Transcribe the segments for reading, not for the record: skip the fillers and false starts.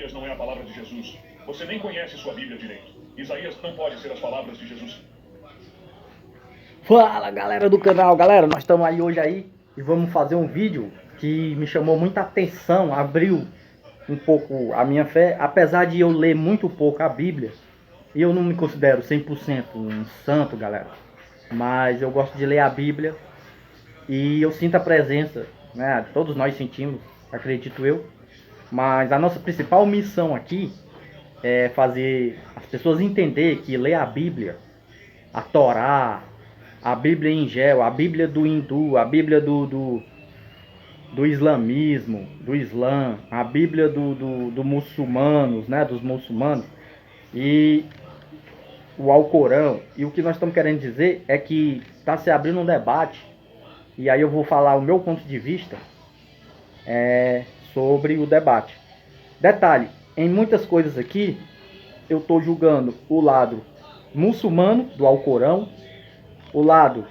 Isaías não é a palavra de Jesus. Você nem conhece sua Bíblia direito. Isaías não pode ser as palavras de Jesus. Fala, galera do canal. Galera, nós estamos aí hoje aí e vamos fazer um vídeo que me chamou muita atenção, abriu um pouco a minha fé. Apesar de eu ler muito pouco a Bíblia, e eu não me considero 100% um santo, galera, mas eu gosto de ler a Bíblia e eu sinto a presença, né? Todos nós sentimos, acredito eu. Mas a nossa principal missão aqui é fazer as pessoas entender que ler a Bíblia, a Torá, a Bíblia em gel, a Bíblia do hindu, a Bíblia do islamismo, do islã, a Bíblia do muçulmanos, né, dos muçulmanos, e o Alcorão. E o que nós estamos querendo dizer é que está se abrindo um debate, e aí eu vou falar o meu ponto de vista sobre o debate. Detalhe, em muitas coisas aqui, eu estou julgando o lado muçulmano do Alcorão, o lado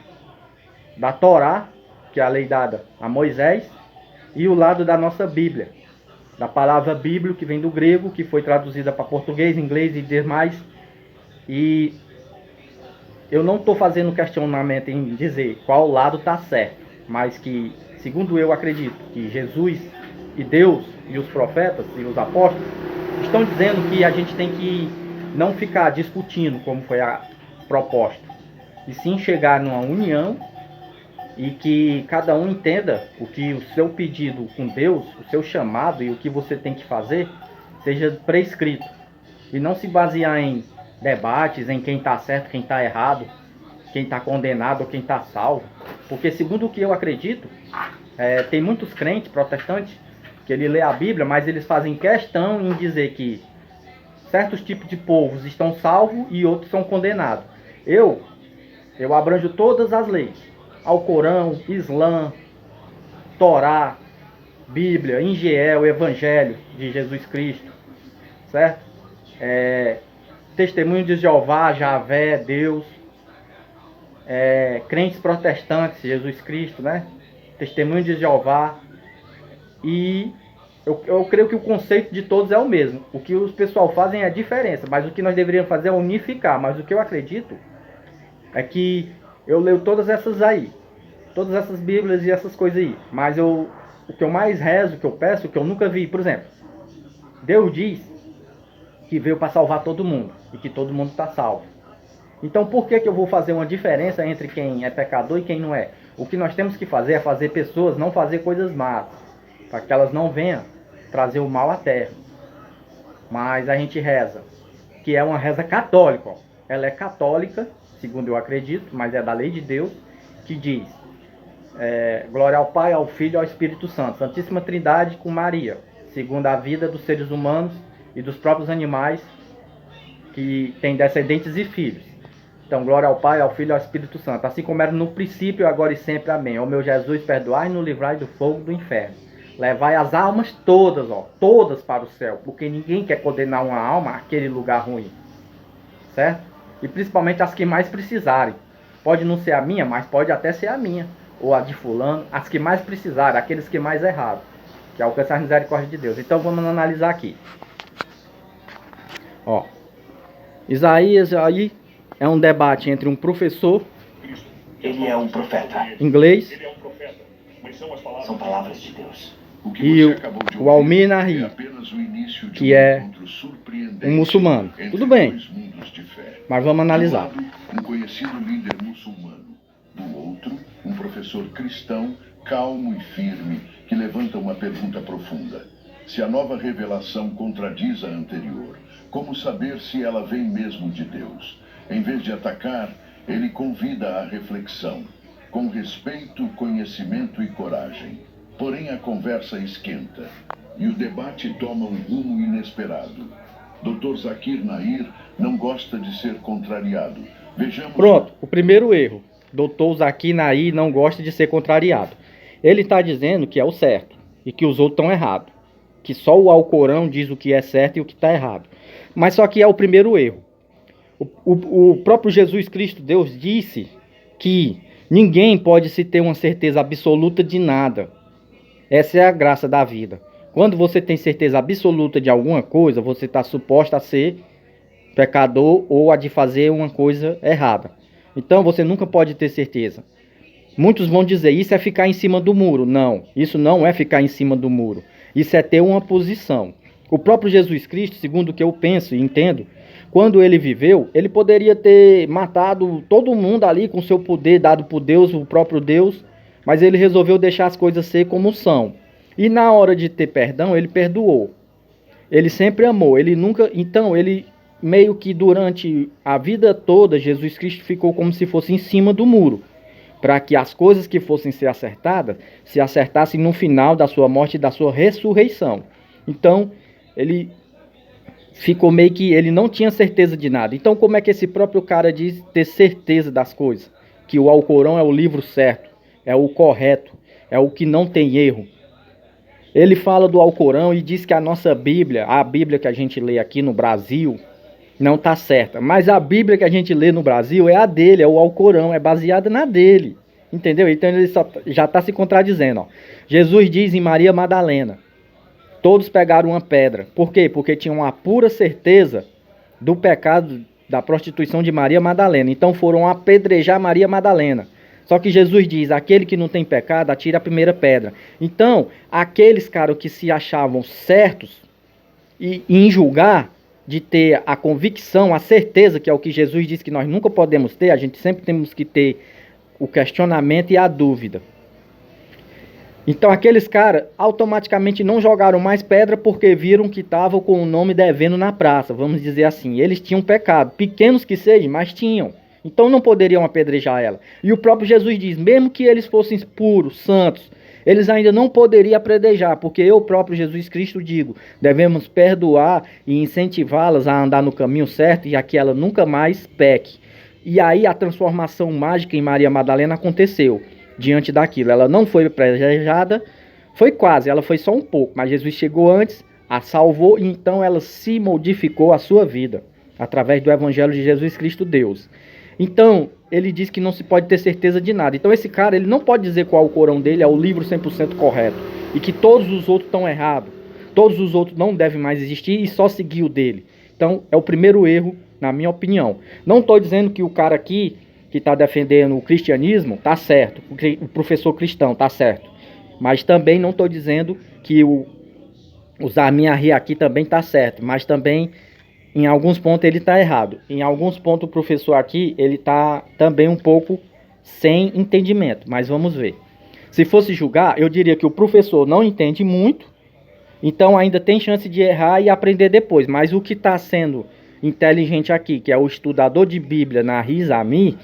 da Torá, que é a lei dada a Moisés, e o lado da nossa Bíblia, da palavra Bíblia, que vem do grego, que foi traduzida para português, inglês e demais. E eu não estou fazendo questionamento em dizer qual lado está certo, mas que, segundo eu acredito, que Jesus e Deus e os profetas e os apóstolos estão dizendo que a gente tem que não ficar discutindo como foi a proposta, e sim chegar numa união e que cada um entenda o que o seu pedido com Deus, o seu chamado e o que você tem que fazer seja prescrito, e não se basear em debates, em quem está certo, quem está errado, quem está condenado ou quem está salvo. Porque segundo o que eu acredito, tem muitos crentes protestantes que ele lê a Bíblia, mas eles fazem questão em dizer que certos tipos de povos estão salvos e outros são condenados. Eu abranjo todas as leis: Alcorão, Islã, Torá, Bíblia, Injeel, Evangelho de Jesus Cristo, certo? Testemunho de Jeová, Javé, Deus, crentes protestantes, Jesus Cristo, né? Testemunho de Jeová. E eu creio que o conceito de todos é o mesmo. O que os pessoal fazem é a diferença, mas o que nós deveríamos fazer é unificar. Mas o que eu acredito é que eu leio todas essas aí, todas essas Bíblias e essas coisas aí. Mas o que eu mais rezo, o que eu peço, o que eu nunca vi, por exemplo, Deus diz que veio para salvar todo mundo e que todo mundo está salvo. Então por que eu vou fazer uma diferença entre quem é pecador e quem não é? O que nós temos que fazer é fazer pessoas não fazer coisas más, para que elas não venham trazer o mal à terra. Mas a gente reza, que é uma reza católica, ó. Ela é católica, segundo eu acredito, mas é da lei de Deus, que diz: glória ao Pai, ao Filho e ao Espírito Santo, Santíssima Trindade com Maria, segundo a vida dos seres humanos e dos próprios animais que têm descendentes e filhos. Então, glória ao Pai, ao Filho e ao Espírito Santo, assim como era no princípio, agora e sempre. Amém. Ó meu Jesus, perdoai e nos livrai do fogo do inferno. Levai as almas todas, todas para o céu, porque ninguém quer condenar uma alma àquele lugar ruim, certo? E principalmente as que mais precisarem. Pode não ser a minha, mas pode até ser a minha, ou a de fulano, as que mais precisarem, aqueles que mais erraram, que alcançar a misericórdia de Deus. Então vamos analisar aqui. Ó, Isaías aí é um debate entre um professor, ele é um profeta, inglês, são palavras de Deus. e o Almir Nahi, que é um muçulmano. Tudo bem, mas vamos analisar. Um conhecido líder muçulmano, do outro, um professor cristão calmo e firme, que levanta uma pergunta profunda: se a nova revelação contradiz a anterior, como saber se ela vem mesmo de Deus? Em vez de atacar, ele convida à reflexão, com respeito, conhecimento e coragem. Porém, a conversa esquenta e o debate toma um rumo inesperado. Dr. Zakir Naik não gosta de ser contrariado. Vejamos... Pronto, o primeiro erro. Dr. Zakir Naik não gosta de ser contrariado. Ele está dizendo que é o certo e que os outros estão errados. Que só o Alcorão diz o que é certo e o que está errado. Mas só que é o primeiro erro. O próprio Jesus Cristo, Deus, disse que ninguém pode se ter uma certeza absoluta de nada. Essa é a graça da vida. Quando você tem certeza absoluta de alguma coisa, você está suposto a ser pecador ou a de fazer uma coisa errada. Então você nunca pode ter certeza. Muitos vão dizer, isso é ficar em cima do muro. Não, isso não é ficar em cima do muro. Isso é ter uma posição. O próprio Jesus Cristo, segundo o que eu penso e entendo, quando ele viveu, ele poderia ter matado todo mundo ali com seu poder dado por Deus, o próprio Deus, mas ele resolveu deixar as coisas ser como são. E na hora de ter perdão, ele perdoou. Ele sempre amou, ele nunca... Então, ele meio que durante a vida toda, Jesus Cristo ficou como se fosse em cima do muro, para que as coisas que fossem ser acertadas, se acertassem no final da sua morte e da sua ressurreição. Então, ele ficou meio que... ele não tinha certeza de nada. Então, como é que esse próprio cara diz ter certeza das coisas? Que o Alcorão é o livro certo, é o correto, é o que não tem erro. Ele fala do Alcorão e diz que a nossa Bíblia, a Bíblia que a gente lê aqui no Brasil, não está certa. Mas a Bíblia que a gente lê no Brasil é a dele, é o Alcorão, é baseada na dele. Entendeu? Então ele já está se contradizendo. Ó. Jesus diz em Maria Madalena, todos pegaram uma pedra. Por quê? Porque tinham uma pura certeza do pecado da prostituição de Maria Madalena. Então foram apedrejar Maria Madalena. Só que Jesus diz, aquele que não tem pecado, atira a primeira pedra. Então, aqueles caras que se achavam certos e em julgar, de ter a convicção, a certeza, que é o que Jesus diz que nós nunca podemos ter, a gente sempre temos que ter o questionamento e a dúvida. Então, aqueles caras automaticamente não jogaram mais pedra porque viram que estavam com o nome devendo na praça, vamos dizer assim. Eles tinham pecado, pequenos que sejam, mas tinham. Então não poderiam apedrejar ela. E o próprio Jesus diz, mesmo que eles fossem puros, santos, eles ainda não poderiam apedrejar, porque eu próprio Jesus Cristo digo, devemos perdoar e incentivá-las a andar no caminho certo e a que ela nunca mais peque. E aí a transformação mágica em Maria Madalena aconteceu diante daquilo. Ela não foi apedrejada, foi quase, ela foi só um pouco, mas Jesus chegou antes, a salvou e então ela se modificou a sua vida, através do Evangelho de Jesus Cristo Deus. Então, ele diz que não se pode ter certeza de nada. Então, esse cara, ele não pode dizer qual o Corão dele é o livro 100% correto. E que todos os outros estão errados. Todos os outros não devem mais existir e só seguir o dele. Então, é o primeiro erro, na minha opinião. Não estou dizendo que o cara aqui, que está defendendo o cristianismo, está certo. O professor cristão está certo. Mas também não estou dizendo que o Zarmin aqui também está certo. Mas também... em alguns pontos ele está errado. Em alguns pontos o professor aqui, ele está também um pouco sem entendimento. Mas vamos ver. Se fosse julgar, eu diria que o professor não entende muito. Então ainda tem chance de errar e aprender depois. Mas o que está sendo inteligente aqui, que é o estudador de Bíblia na Rizami,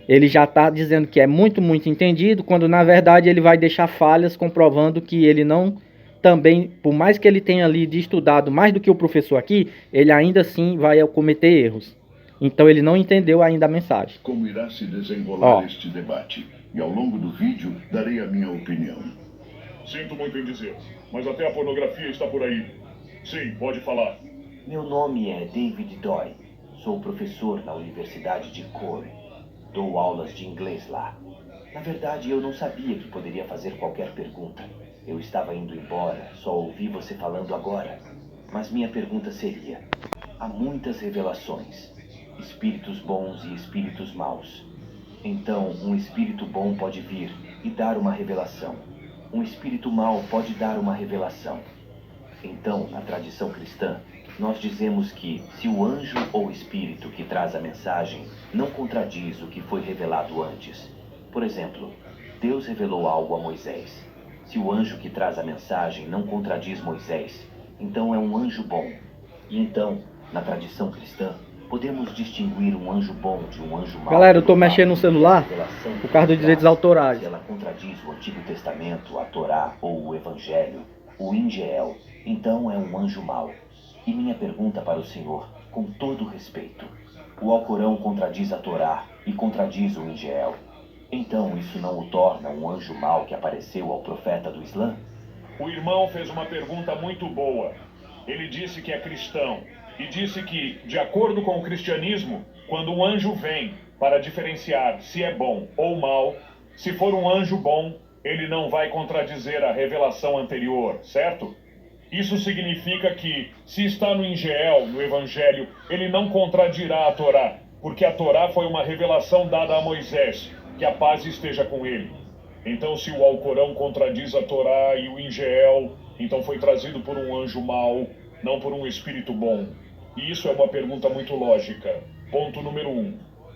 ele já está dizendo que é muito entendido, quando na verdade ele vai deixar falhas, comprovando que ele não... também, por mais que ele tenha lido e estudado mais do que o professor aqui, ele ainda assim vai cometer erros. Então ele não entendeu ainda a mensagem. Como irá se desenrolar este debate? E ao longo do vídeo darei a minha opinião. Sinto muito em dizer, mas até a pornografia está por aí. Sim, pode falar. Meu nome é David Doi. Sou professor na Universidade de Cork. Dou aulas de inglês lá. Na verdade, eu não sabia que poderia fazer qualquer pergunta. Eu estava indo embora, só ouvi você falando agora. Mas minha pergunta seria: há muitas revelações, espíritos bons e espíritos maus. Então, um espírito bom pode vir e dar uma revelação. Um espírito mau pode dar uma revelação. Então, na tradição cristã, nós dizemos que, se o anjo ou espírito que traz a mensagem não contradiz o que foi revelado antes, por exemplo, Deus revelou algo a Moisés. Se o anjo que traz a mensagem não contradiz Moisés, então é um anjo bom. E então, na tradição cristã, podemos distinguir um anjo bom de um anjo mau. Galera, eu tô mexendo no celular por causa dos direitos autorais. Se ela contradiz o Antigo Testamento, a Torá ou o Evangelho, o Injeel, então é um anjo mau. E minha pergunta para o senhor, com todo respeito: o Alcorão contradiz a Torá e contradiz o Injeel. Então isso não o torna um anjo mau que apareceu ao profeta do Islã? O irmão fez uma pergunta muito boa. Ele disse que é cristão e disse que, de acordo com o cristianismo, quando um anjo vem para diferenciar se é bom ou mal, se for um anjo bom, ele não vai contradizer a revelação anterior, certo? Isso significa que, se está no Ingeel, no Evangelho, ele não contradirá a Torá, porque a Torá foi uma revelação dada a Moisés, que a paz esteja com ele. Então, se o Alcorão contradiz a Torá e o Ingeel, então foi trazido por um anjo mau, não por um espírito bom. E isso é uma pergunta muito lógica. Ponto número 1.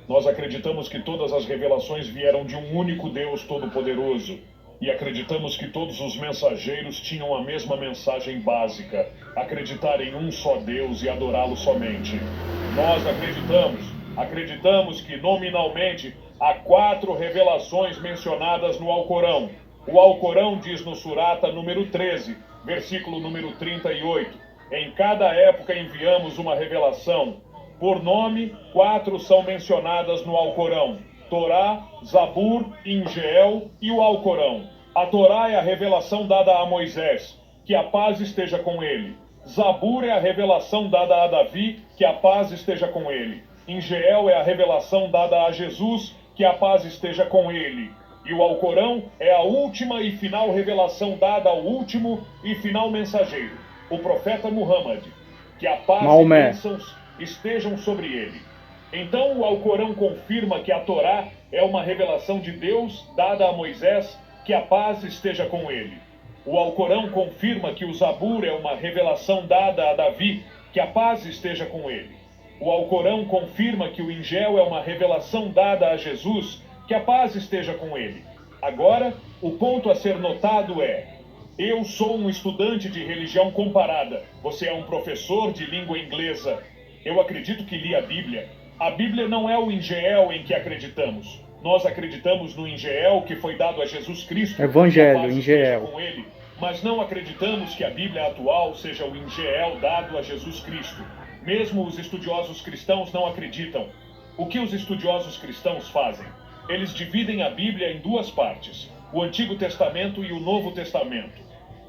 Nós acreditamos que todas as revelações vieram de um único Deus Todo-Poderoso. E acreditamos que todos os mensageiros tinham a mesma mensagem básica: acreditar em um só Deus e adorá-lo somente. Nós acreditamos que nominalmente há 4 revelações mencionadas no Alcorão. O Alcorão diz no Surata número 13, versículo número 38. Em cada época enviamos uma revelação. Por nome, 4 são mencionadas no Alcorão: Torá, Zabur, Ingeel e o Alcorão. A Torá é a revelação dada a Moisés, que a paz esteja com ele. Zabur é a revelação dada a Davi, que a paz esteja com ele. Ingeel é a revelação dada a Jesus, que a paz esteja com ele. E o Alcorão é a última e final revelação dada ao último e final mensageiro, o profeta Muhammad, que a paz e bênçãos estejam sobre ele. Então o Alcorão confirma que a Torá é uma revelação de Deus dada a Moisés, que a paz esteja com ele. O Alcorão confirma que o Zabur é uma revelação dada a Davi, que a paz esteja com ele. O Alcorão confirma que o Ingeel é uma revelação dada a Jesus, que a paz esteja com ele. Agora, o ponto a ser notado é: eu sou um estudante de religião comparada, você é um professor de língua inglesa. Eu acredito que li a Bíblia. A Bíblia não é o Ingeel em que acreditamos. Nós acreditamos no Ingeel que foi dado a Jesus Cristo. Evangelho, Ingeel. Com ele, mas não acreditamos que a Bíblia atual seja o Ingeel dado a Jesus Cristo. Mesmo os estudiosos cristãos não acreditam. O que os estudiosos cristãos fazem? Eles dividem a Bíblia em 2 partes: o Antigo Testamento e o Novo Testamento.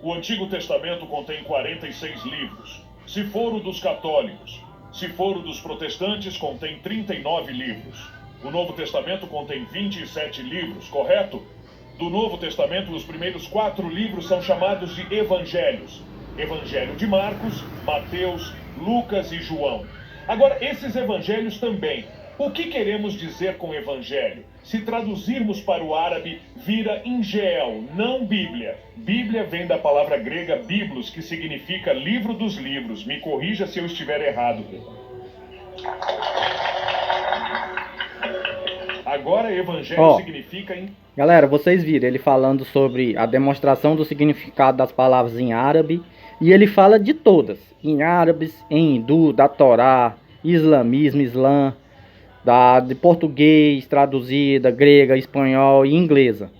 O Antigo Testamento contém 46 livros. Se for o dos católicos, se for o dos protestantes, contém 39 livros. O Novo Testamento contém 27 livros, correto? Do Novo Testamento, os primeiros 4 livros são chamados de evangelhos. Evangelho de Marcos, Mateus, Lucas e João. Agora, esses evangelhos também. O que queremos dizer com evangelho? Se traduzirmos para o árabe, vira Ingeel, não Bíblia. Bíblia vem da palavra grega biblos, que significa livro dos livros. Me corrija se eu estiver errado. Agora, evangelho significa... Galera, vocês viram ele falando sobre a demonstração do significado das palavras em árabe. E ele fala de todas. Em árabes, em hindu, da Torá, islamismo, islã, de português, traduzida, grega, espanhol e inglesa.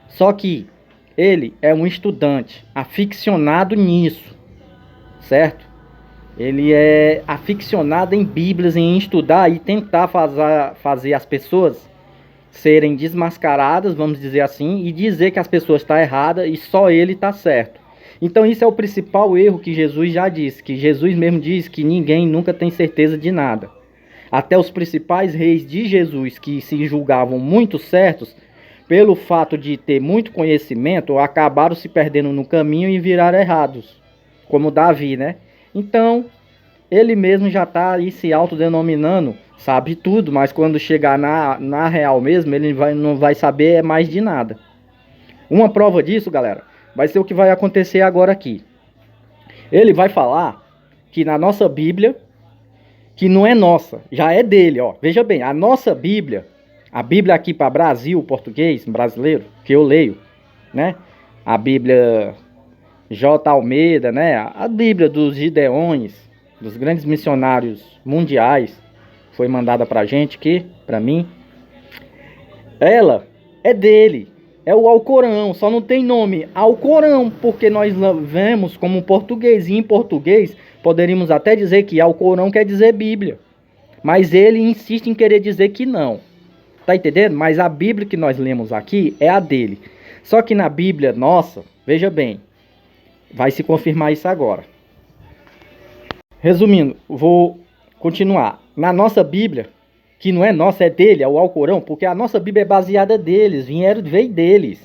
Só que ele é um estudante aficionado nisso, certo? Ele é aficionado em Bíblias, em estudar e tentar fazer as pessoas serem desmascaradas, vamos dizer assim, e dizer que as pessoas estão erradas e só ele está certo. Então isso é o principal erro que Jesus já disse, que Jesus mesmo diz que ninguém nunca tem certeza de nada. Até os principais reis de Jesus, que se julgavam muito certos, pelo fato de ter muito conhecimento, acabaram se perdendo no caminho e viraram errados, como Davi, né? Então, ele mesmo já está aí se autodenominando, sabe tudo, mas quando chegar na real mesmo, ele não vai saber mais de nada. Uma prova disso, galera, vai ser o que vai acontecer agora aqui. Ele vai falar que na nossa Bíblia, que não é nossa, já é dele, ó. Veja bem, a nossa Bíblia, a Bíblia aqui para Brasil, português, brasileiro, que eu leio, né? A Bíblia J. Almeida, né? A Bíblia dos Gideões, dos grandes missionários mundiais, foi mandada pra gente aqui, pra mim. Ela é dele, é o Alcorão, só não tem nome Alcorão, porque nós vemos como português, e em português poderíamos até dizer que Alcorão quer dizer Bíblia, mas ele insiste em querer dizer que não, tá entendendo? Mas a Bíblia que nós lemos aqui é a dele. Só que na Bíblia nossa, veja bem, vai se confirmar isso agora. Resumindo, vou continuar. Na nossa Bíblia, que não é nossa, é dele, é o Alcorão, porque a nossa Bíblia é baseada deles, veio deles.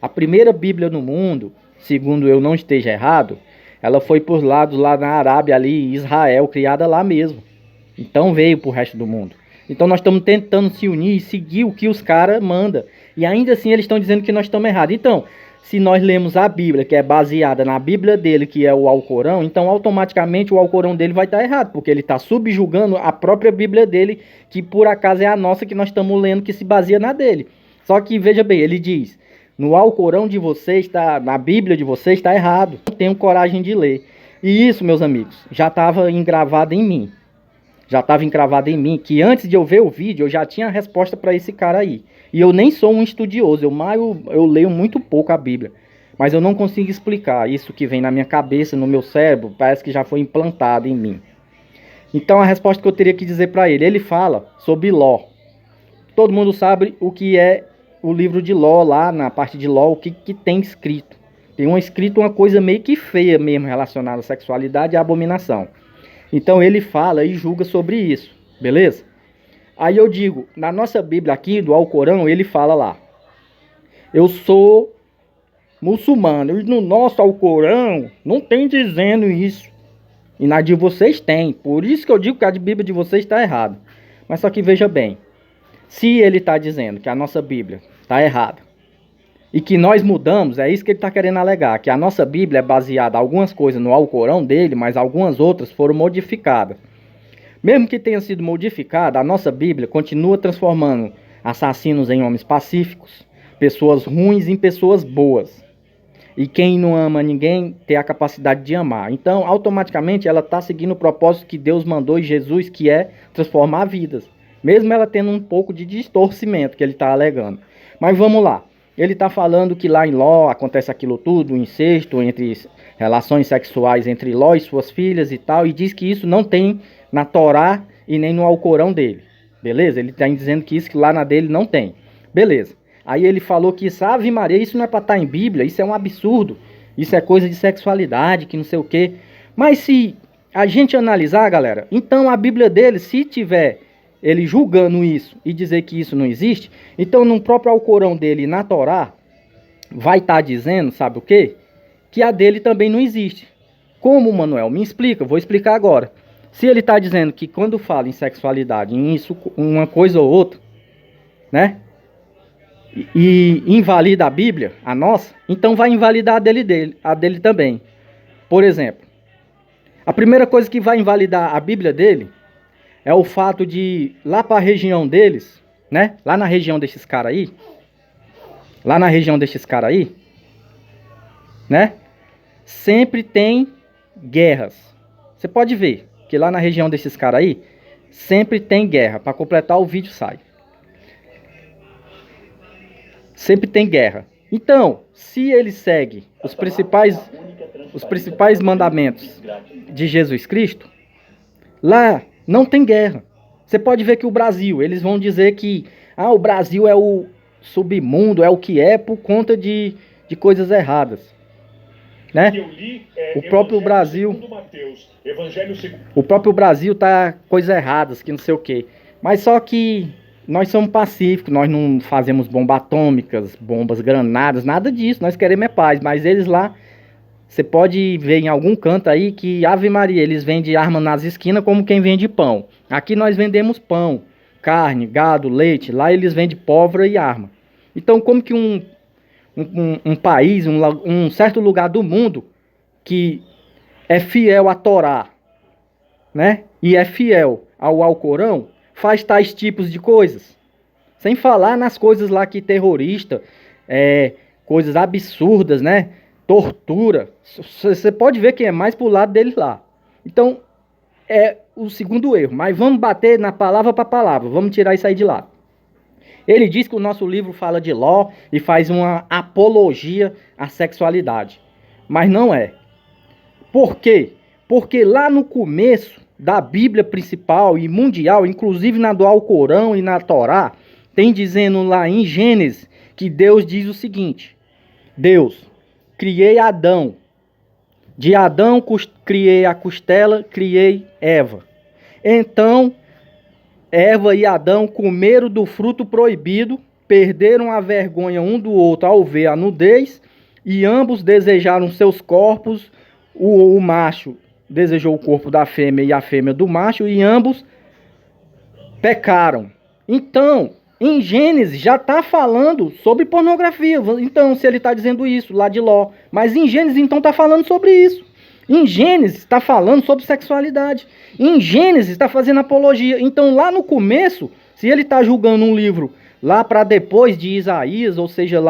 A primeira Bíblia no mundo, segundo eu não esteja errado, ela foi por lados lá na Arábia, ali, Israel, criada lá mesmo. Então veio pro resto do mundo. Então nós estamos tentando se unir e seguir o que os caras mandam. E ainda assim eles estão dizendo que nós estamos errados. Então, se nós lemos a Bíblia, que é baseada na Bíblia dele, que é o Alcorão, então automaticamente o Alcorão dele vai estar errado, porque ele está subjugando a própria Bíblia dele, que por acaso é a nossa que nós estamos lendo, que se baseia na dele. Só que veja bem, ele diz, no Alcorão de vocês, na Bíblia de vocês está errado. Não tenho coragem de ler. E isso, meus amigos, já estava engravado em mim. Já estava encravado em mim, que antes de eu ver o vídeo, eu já tinha a resposta para esse cara aí. E eu nem sou um estudioso, eu leio muito pouco a Bíblia. Mas eu não consigo explicar isso que vem na minha cabeça, no meu cérebro, parece que já foi implantado em mim. Então a resposta que eu teria que dizer para ele fala sobre Ló. Todo mundo sabe o que é o livro de Ló, lá na parte de Ló, o que tem escrito. Tem escrito uma coisa meio que feia mesmo, relacionada à sexualidade e à abominação. Então ele fala e julga sobre isso, beleza? Aí eu digo, na nossa Bíblia aqui, do Alcorão, ele fala lá, eu sou muçulmano, e no nosso Alcorão não tem dizendo isso. E na de vocês tem, por isso que eu digo que a Bíblia de vocês está errada. Mas só que veja bem, se ele está dizendo que a nossa Bíblia está errada, e que nós mudamos, é isso que ele está querendo alegar, que a nossa Bíblia é baseada em algumas coisas no Alcorão dele, mas algumas outras foram modificadas. Mesmo que tenha sido modificada, a nossa Bíblia continua transformando assassinos em homens pacíficos, pessoas ruins em pessoas boas. E quem não ama ninguém tem a capacidade de amar. Então, automaticamente, ela está seguindo o propósito que Deus mandou em Jesus, que é transformar vidas. Mesmo ela tendo um pouco de distorcimento que ele está alegando. Mas vamos lá. Ele está falando que lá em Ló acontece aquilo tudo, o incesto, entre relações sexuais entre Ló e suas filhas e tal, e diz que isso não tem na Torá e nem no Alcorão dele. Beleza? Ele está dizendo que isso que lá na dele não tem. Beleza. Aí ele falou que isso, Ave Maria, isso não é para estar em Bíblia, isso é um absurdo, isso é coisa de sexualidade, que não sei o quê. Mas se a gente analisar, galera, então a Bíblia dele, se tiver ele julgando isso e dizer que isso não existe, então no próprio Alcorão dele, na Torá, vai estar dizendo, sabe o quê? Que a dele também não existe. Como, Manuel? Me explica, vou explicar agora. Se ele está dizendo que quando fala em sexualidade, em isso, uma coisa ou outra, né? E invalida a Bíblia, a nossa, então vai invalidar a dele também. Por exemplo, a primeira coisa que vai invalidar a Bíblia dele é o fato de, lá para a região deles, né? Lá na região desses caras aí, né? Sempre tem guerras. Você pode ver que lá na região desses caras aí, sempre tem guerra. Para completar o vídeo sai. Sempre tem guerra. Então, se ele segue os principais mandamentos de Jesus Cristo, lá não tem guerra. Você pode ver que o Brasil, eles vão dizer que o Brasil é o submundo, é o que é por conta de coisas erradas. Né? O próprio Brasil, tá coisas erradas, que não sei o quê. Mas só que nós somos pacíficos, nós não fazemos bombas atômicas, bombas, granadas, nada disso. Nós queremos é paz, mas eles lá, você pode ver em algum canto aí que, Ave Maria, eles vendem arma nas esquinas como quem vende pão. Aqui nós vendemos pão, carne, gado, leite. Lá eles vendem pólvora e arma. Então como que um país, um certo lugar do mundo que é fiel à Torá, né? E é fiel ao Alcorão, faz tais tipos de coisas. Sem falar nas coisas lá que terrorista, coisas absurdas, né? Tortura. Você pode ver que é mais pro lado deles lá. Então, é o segundo erro. Mas vamos bater na palavra para palavra. Vamos tirar isso aí de lado. Ele diz que o nosso livro fala de Ló e faz uma apologia à sexualidade. Mas não é. Por quê? Porque lá no começo da Bíblia principal e mundial, inclusive na do Alcorão e na Torá, tem dizendo lá em Gênesis que Deus diz o seguinte: Deus, criei Adão. De Adão criei a costela, criei Eva. Então, Eva e Adão comeram do fruto proibido, perderam a vergonha um do outro ao ver a nudez, e ambos desejaram seus corpos o macho desejou o corpo da fêmea e a fêmea do macho, e ambos pecaram. Então, em Gênesis já está falando sobre pornografia. Então, se ele está dizendo isso lá de Ló, mas em Gênesis então está falando sobre isso. Em Gênesis está falando sobre sexualidade. Em Gênesis está fazendo apologia. Então, lá no começo, se ele está julgando um livro lá para depois de Isaías, ou seja,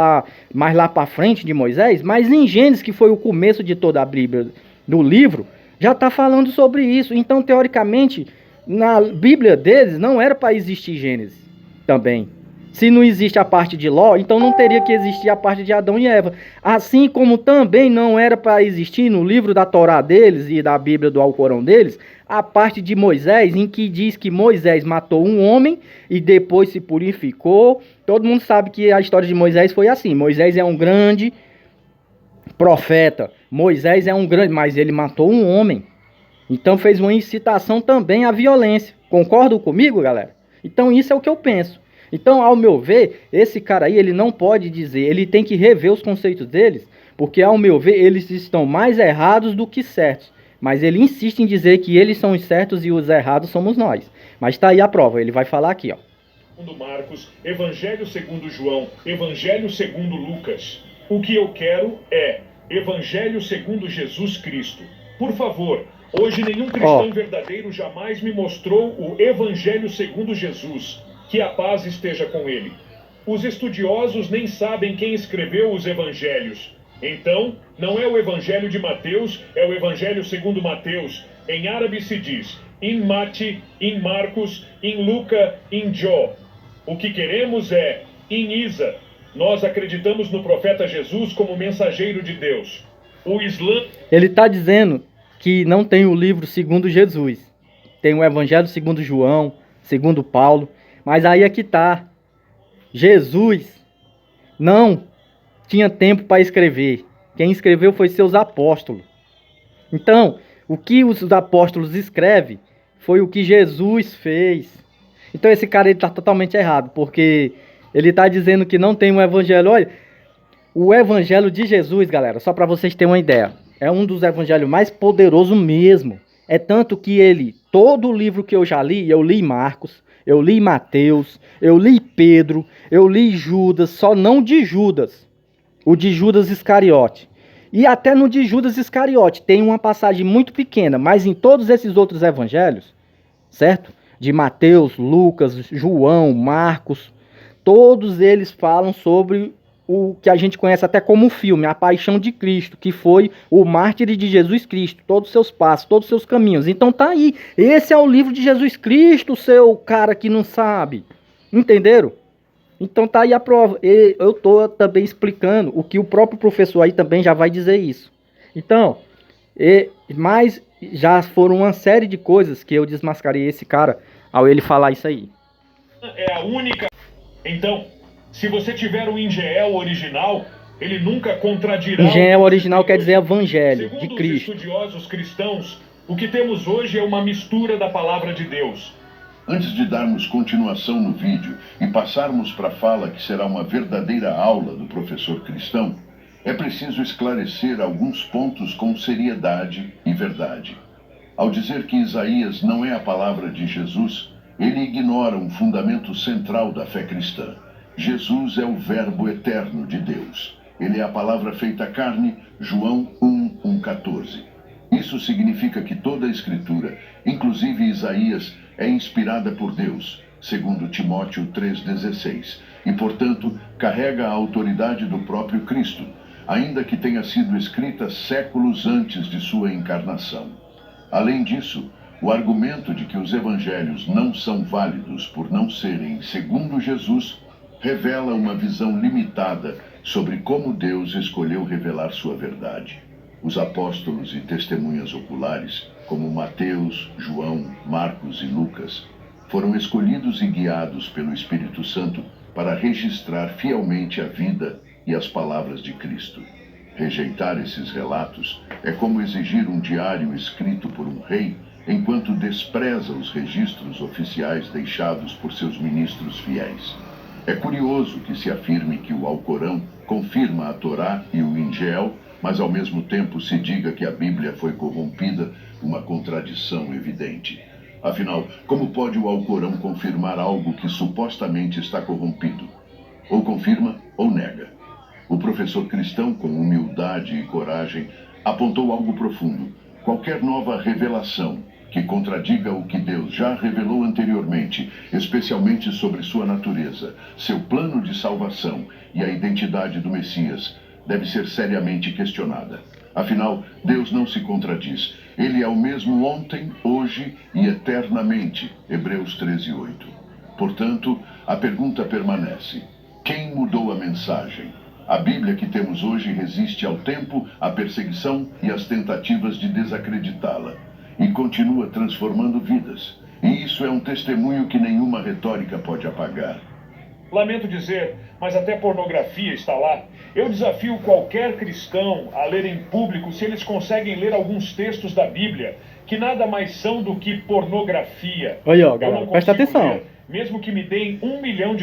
mais lá para frente de Moisés, mas em Gênesis, que foi o começo de toda a Bíblia, do livro, já está falando sobre isso. Então, teoricamente, na Bíblia deles não era para existir Gênesis também. Se não existe a parte de Ló, então não teria que existir a parte de Adão e Eva. Assim como também não era para existir no livro da Torá deles e da Bíblia do Alcorão deles, a parte de Moisés, em que diz que Moisés matou um homem e depois se purificou. Todo mundo sabe que a história de Moisés foi assim. Moisés é um grande profeta. Moisés é um grande, mas ele matou um homem. Então fez uma incitação também à violência. Concordam comigo, galera? Então isso é o que eu penso. Então, ao meu ver, esse cara aí, ele não pode dizer, ele tem que rever os conceitos deles, porque, ao meu ver, eles estão mais errados do que certos. Mas ele insiste em dizer que eles são os certos e os errados somos nós. Mas está aí a prova, ele vai falar aqui, ó. Segundo Marcos, Evangelho segundo João, Evangelho segundo Lucas. O que eu quero é Evangelho segundo Jesus Cristo. Por favor, hoje nenhum cristão verdadeiro jamais me mostrou o Evangelho segundo Jesus. Que a paz esteja com ele. Os estudiosos nem sabem quem escreveu os evangelhos. Então, não é o evangelho de Mateus, é o evangelho segundo Mateus. Em árabe se diz, in Mati, in Marcos, in Luca, in Jó. O que queremos é, in Isa. Nós acreditamos no profeta Jesus como mensageiro de Deus. O Islã... Ele está dizendo que não tem o livro segundo Jesus. Tem o evangelho segundo João, segundo Paulo. Mas aí é que tá. Jesus não tinha tempo para escrever. Quem escreveu foi seus apóstolos. Então, o que os apóstolos escrevem foi o que Jesus fez. Então esse cara está totalmente errado, porque ele está dizendo que não tem um evangelho. Olha, o evangelho de Jesus, galera, só para vocês terem uma ideia, é um dos evangelhos mais poderosos mesmo. É tanto que todo o livro que eu já li, eu li Marcos, eu li Mateus, eu li Pedro, eu li Judas, só não de Judas, o de Judas Iscariote. E até no de Judas Iscariote tem uma passagem muito pequena, mas em todos esses outros evangelhos, certo? De Mateus, Lucas, João, Marcos, todos eles falam sobre o que a gente conhece até como filme, a Paixão de Cristo, que foi o mártir de Jesus Cristo, todos os seus passos, todos os seus caminhos. Então tá aí, esse é o livro de Jesus Cristo, seu cara que não sabe, entenderam? Então tá aí a prova. Eu tô também explicando o que o próprio professor aí também já vai dizer isso. Então, mas já foram uma série de coisas que eu desmascarei esse cara ao ele falar isso aí. É a única... Então... Se você tiver o Ingeel original, ele nunca contradirá... Ingeel original quer dizer evangelho de Cristo. Segundo os estudiosos cristãos, o que temos hoje é uma mistura da palavra de Deus. Antes de darmos continuação no vídeo e passarmos para a fala que será uma verdadeira aula do professor cristão, é preciso esclarecer alguns pontos com seriedade e verdade. Ao dizer que Isaías não é a palavra de Jesus, ele ignora um fundamento central da fé cristã. Jesus é o Verbo eterno de Deus. Ele é a palavra feita carne, João 1:14. Isso significa que toda a Escritura, inclusive Isaías, é inspirada por Deus, segundo Timóteo 3,16, e, portanto, carrega a autoridade do próprio Cristo, ainda que tenha sido escrita séculos antes de sua encarnação. Além disso, o argumento de que os evangelhos não são válidos por não serem segundo Jesus revela uma visão limitada sobre como Deus escolheu revelar sua verdade. Os apóstolos e testemunhas oculares, como Mateus, João, Marcos e Lucas, foram escolhidos e guiados pelo Espírito Santo para registrar fielmente a vida e as palavras de Cristo. Rejeitar esses relatos é como exigir um diário escrito por um rei enquanto despreza os registros oficiais deixados por seus ministros fiéis. É curioso que se afirme que o Alcorão confirma a Torá e o Ingeel, mas ao mesmo tempo se diga que a Bíblia foi corrompida, uma contradição evidente. Afinal, como pode o Alcorão confirmar algo que supostamente está corrompido? Ou confirma ou nega. O professor cristão, com humildade e coragem, apontou algo profundo. Qualquer nova revelação que contradiga o que Deus já revelou anteriormente, especialmente sobre sua natureza, seu plano de salvação e a identidade do Messias, deve ser seriamente questionada. Afinal, Deus não se contradiz. Ele é o mesmo ontem, hoje e eternamente. Hebreus 13:8. Portanto, a pergunta permanece: quem mudou a mensagem? A Bíblia que temos hoje resiste ao tempo, à perseguição e às tentativas de desacreditá-la. E continua transformando vidas. E isso é um testemunho que nenhuma retórica pode apagar. Lamento dizer, mas até pornografia está lá. Eu desafio qualquer cristão a ler em público se eles conseguem ler alguns textos da Bíblia, que nada mais são do que pornografia. Olha, ó, galera, presta atenção. Ler, mesmo que me deem $1 milhão.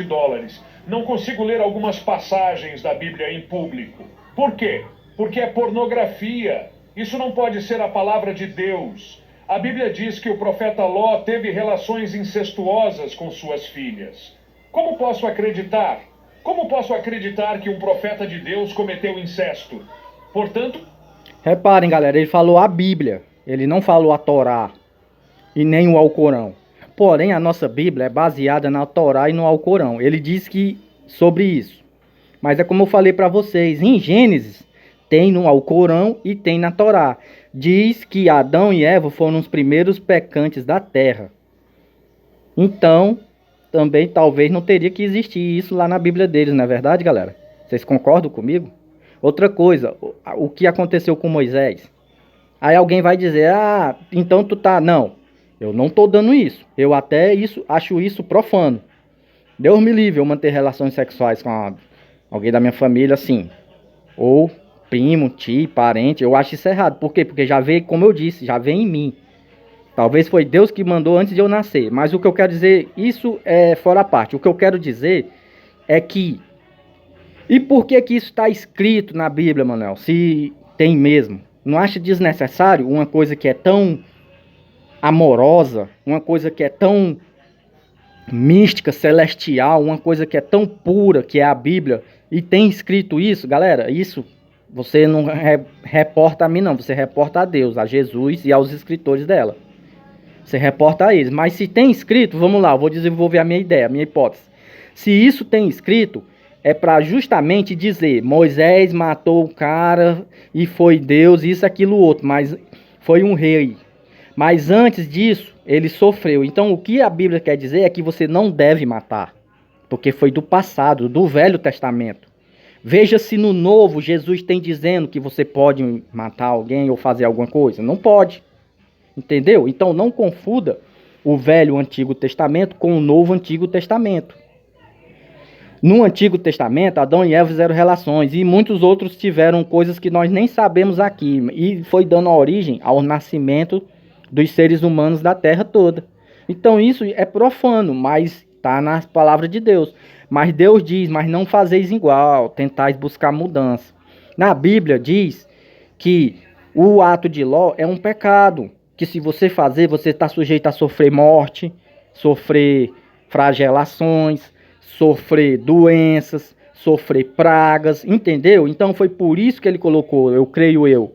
Não consigo ler algumas passagens da Bíblia em público. Por quê? Porque é pornografia. Isso não pode ser a palavra de Deus. A Bíblia diz que o profeta Ló teve relações incestuosas com suas filhas. Como posso acreditar? Como posso acreditar que um profeta de Deus cometeu incesto? Portanto... Reparem, galera, ele falou a Bíblia. Ele não falou a Torá e nem o Alcorão. Porém, a nossa Bíblia é baseada na Torá e no Alcorão. Ele diz que sobre isso. Mas é como eu falei para vocês, em Gênesis tem no Alcorão e tem na Torá. Diz que Adão e Eva foram os primeiros pecantes da terra. Então, também talvez não teria que existir isso lá na Bíblia deles, não é verdade, galera? Vocês concordam comigo? Outra coisa, o que aconteceu com Moisés? Aí alguém vai dizer, então tu tá... Não, eu não tô dando isso. Eu até acho isso profano. Deus me livre eu manter relações sexuais com alguém da minha família, assim. Ou primo, tio, parente. Eu acho isso errado. Por quê? Porque já veio, como eu disse, já veio em mim. Talvez foi Deus que mandou antes de eu nascer. Mas o que eu quero dizer, isso é fora a parte. O que eu quero dizer é que... E por que que isso está escrito na Bíblia, Manuel? Se tem mesmo. Não acha desnecessário uma coisa que é tão amorosa, uma coisa que é tão mística, celestial, uma coisa que é tão pura, que é a Bíblia, e tem escrito isso, galera? Isso você não reporta a mim, não. Você reporta a Deus, a Jesus e aos escritores dela. Você reporta a eles. Mas se tem escrito, vamos lá, eu vou desenvolver a minha ideia, a minha hipótese. Se isso tem escrito, é para justamente dizer, Moisés matou o cara e foi Deus, isso, aquilo, outro, mas foi um rei. Mas antes disso, ele sofreu. Então o que a Bíblia quer dizer é que você não deve matar, porque foi do passado, do Velho Testamento. Veja se no Novo Jesus tem dizendo que você pode matar alguém ou fazer alguma coisa. Não pode. Entendeu? Então não confunda o Velho Antigo Testamento com o Novo Antigo Testamento. No Antigo Testamento, Adão e Eva fizeram relações e muitos outros tiveram coisas que nós nem sabemos aqui. E foi dando origem ao nascimento dos seres humanos da terra toda. Então isso é profano, mas está na palavra de Deus. Mas Deus diz, mas não fazeis igual, tentais buscar mudança. Na Bíblia diz que o ato de Ló é um pecado. Que se você fazer, você está sujeito a sofrer morte, sofrer flagelações, sofrer doenças, sofrer pragas, entendeu? Então foi por isso que ele colocou, eu creio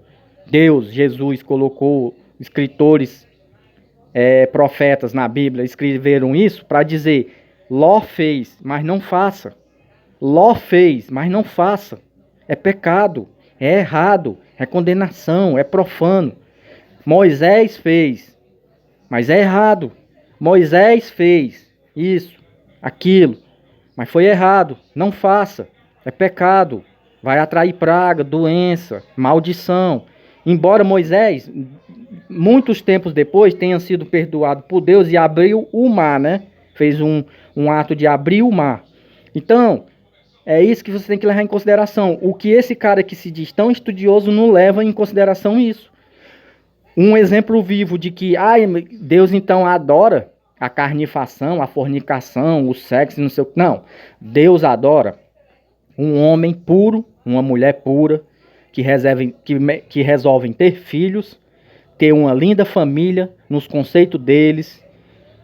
Deus, Jesus colocou escritores, profetas na Bíblia, escreveram isso para dizer, Ló fez, mas não faça. Ló fez, mas não faça. É pecado, é errado, é condenação, é profano. Moisés fez, mas é errado. Moisés fez isso, aquilo, mas foi errado. Não faça, é pecado. Vai atrair praga, doença, maldição. Embora Moisés, muitos tempos depois, tenha sido perdoado por Deus e abriu o mar, né? Fez um ato de abrir o mar. Então, é isso que você tem que levar em consideração. O que esse cara que se diz tão estudioso não leva em consideração isso. Um exemplo vivo de que Deus então adora a carnifação, a fornicação, o sexo, não sei o que. Não, Deus adora um homem puro, uma mulher pura, que resolvem ter filhos, ter uma linda família nos conceitos deles,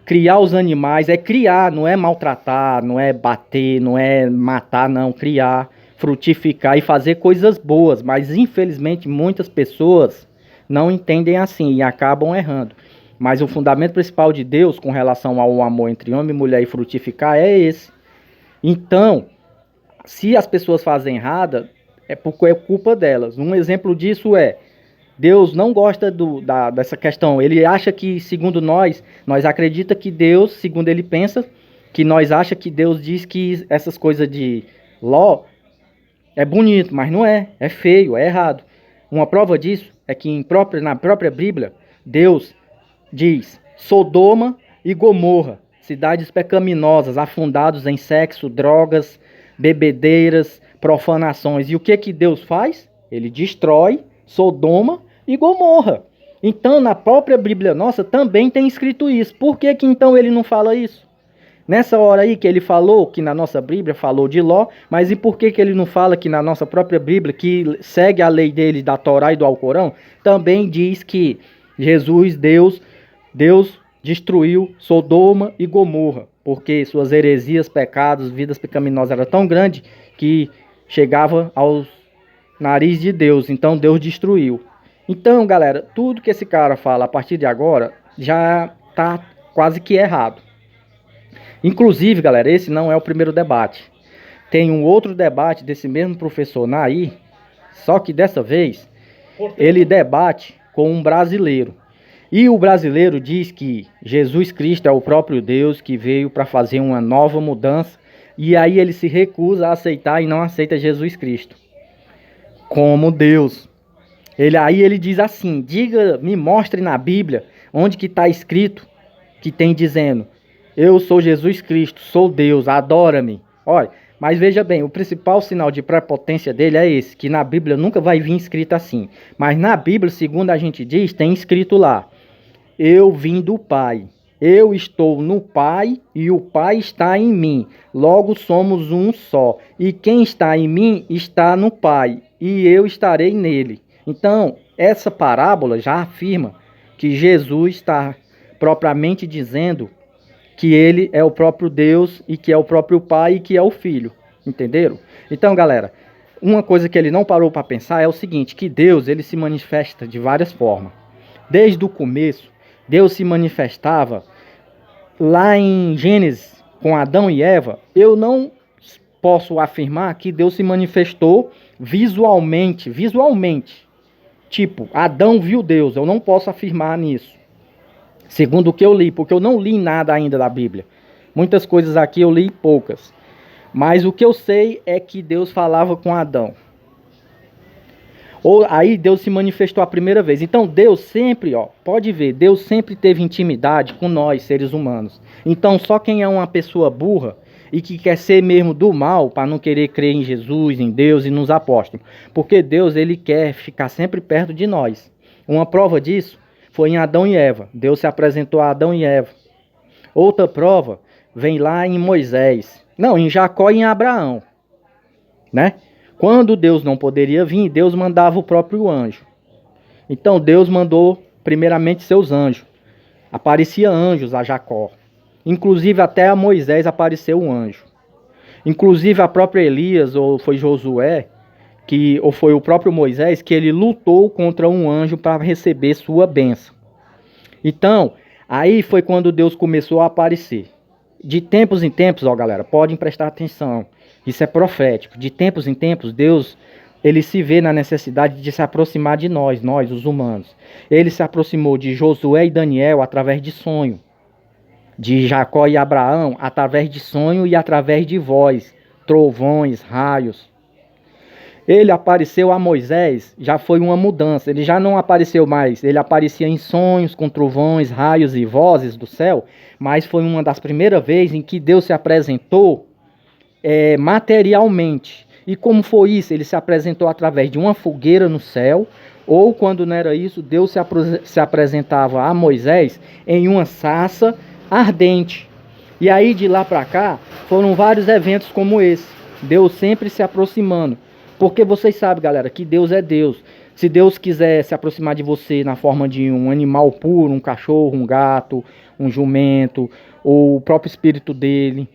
criar os animais, é criar, não é maltratar, não é bater, não é matar, não, criar, frutificar e fazer coisas boas, mas infelizmente muitas pessoas não entendem assim e acabam errando. Mas o fundamento principal de Deus com relação ao amor entre homem e mulher e frutificar é esse. Então, se as pessoas fazem errada, é porque é culpa delas. Um exemplo disso é, Deus não gosta dessa questão. Ele acha que, segundo nós acredita que Deus, segundo ele pensa, que nós acha que Deus diz que essas coisas de Ló é bonito, mas não é. É feio, é errado. Uma prova disso é que na própria Bíblia, Deus diz Sodoma e Gomorra, cidades pecaminosas, afundados em sexo, drogas, bebedeiras, profanações. E o que Deus faz? Ele destrói Sodoma e Gomorra. Então, na própria Bíblia nossa também tem escrito isso. Por que então ele não fala isso? Nessa hora aí que ele falou, que na nossa Bíblia falou de Ló, mas e por que ele não fala que na nossa própria Bíblia, que segue a lei dele da Torá e do Alcorão, também diz que Deus destruiu Sodoma e Gomorra, porque suas heresias, pecados, vidas pecaminosas eram tão grandes que chegava aos nariz de Deus, então Deus destruiu. Então, galera, tudo que esse cara fala a partir de agora já tá quase que errado. Inclusive, galera, esse não é o primeiro debate. Tem um outro debate desse mesmo professor Nair, só que dessa vez ele debate com um brasileiro. E o brasileiro diz que Jesus Cristo é o próprio Deus que veio para fazer uma nova mudança. E aí ele se recusa a aceitar e não aceita Jesus Cristo como Deus. Aí ele diz assim, me mostre na Bíblia onde que está escrito que tem dizendo, eu sou Jesus Cristo, sou Deus, adora-me. Olha, mas veja bem, o principal sinal de prepotência dele é esse, que na Bíblia nunca vai vir escrito assim. Mas na Bíblia, segundo a gente diz, tem escrito lá, eu vim do Pai, eu estou no Pai e o Pai está em mim, logo somos um só. E quem está em mim está no Pai, e eu estarei nele. Então, essa parábola já afirma que Jesus está propriamente dizendo que ele é o próprio Deus e que é o próprio Pai e que é o Filho. Entenderam? Então, galera, uma coisa que ele não parou para pensar é o seguinte, que Deus ele se manifesta de várias formas. Desde o começo, Deus se manifestava lá em Gênesis com Adão e Eva. Eu não posso afirmar que Deus se manifestou visualmente. Tipo, Adão viu Deus. Eu não posso afirmar nisso. Segundo o que eu li, porque eu não li nada ainda da Bíblia. Muitas coisas aqui eu li poucas. Mas o que eu sei é que Deus falava com Adão. Aí Deus se manifestou a primeira vez. Então Deus sempre, pode ver, Deus sempre teve intimidade com nós, seres humanos. Então só quem é uma pessoa burra e que quer ser mesmo do mal, para não querer crer em Jesus, em Deus e nos apóstolos. Porque Deus, ele quer ficar sempre perto de nós. Uma prova disso foi em Adão e Eva. Deus se apresentou a Adão e Eva. Outra prova vem lá em Moisés. Não, em Jacó e em Abraão. Né? Quando Deus não poderia vir, Deus mandava o próprio anjo. Então Deus mandou primeiramente seus anjos. Aparecia anjos a Jacó. Inclusive até a Moisés apareceu um anjo. Inclusive a própria Elias, ou foi Josué, ou foi o próprio Moisés, que ele lutou contra um anjo para receber sua bênção. Então, aí foi quando Deus começou a aparecer. De tempos em tempos, galera, podem prestar atenção. Isso é profético. De tempos em tempos, Deus, ele se vê na necessidade de se aproximar de nós, os humanos. Ele se aproximou de Josué e Daniel através de sonho. De Jacó e Abraão através de sonho e através de voz, trovões, raios. Ele apareceu a Moisés, já foi uma mudança. Ele já não apareceu mais. Ele aparecia em sonhos, com trovões, raios e vozes do céu. Mas foi uma das primeiras vezes em que Deus se apresentou materialmente. E como foi isso? Ele se apresentou através de uma fogueira no céu. Ou quando não era isso, Deus se apresentava a Moisés em uma sarça ardente. E aí de lá para cá foram vários eventos como esse. Deus sempre se aproximando. Porque vocês sabem, galera, que Deus é Deus. Se Deus quiser se aproximar de você na forma de um animal puro, um cachorro, um gato, um jumento, ou o próprio espírito dele,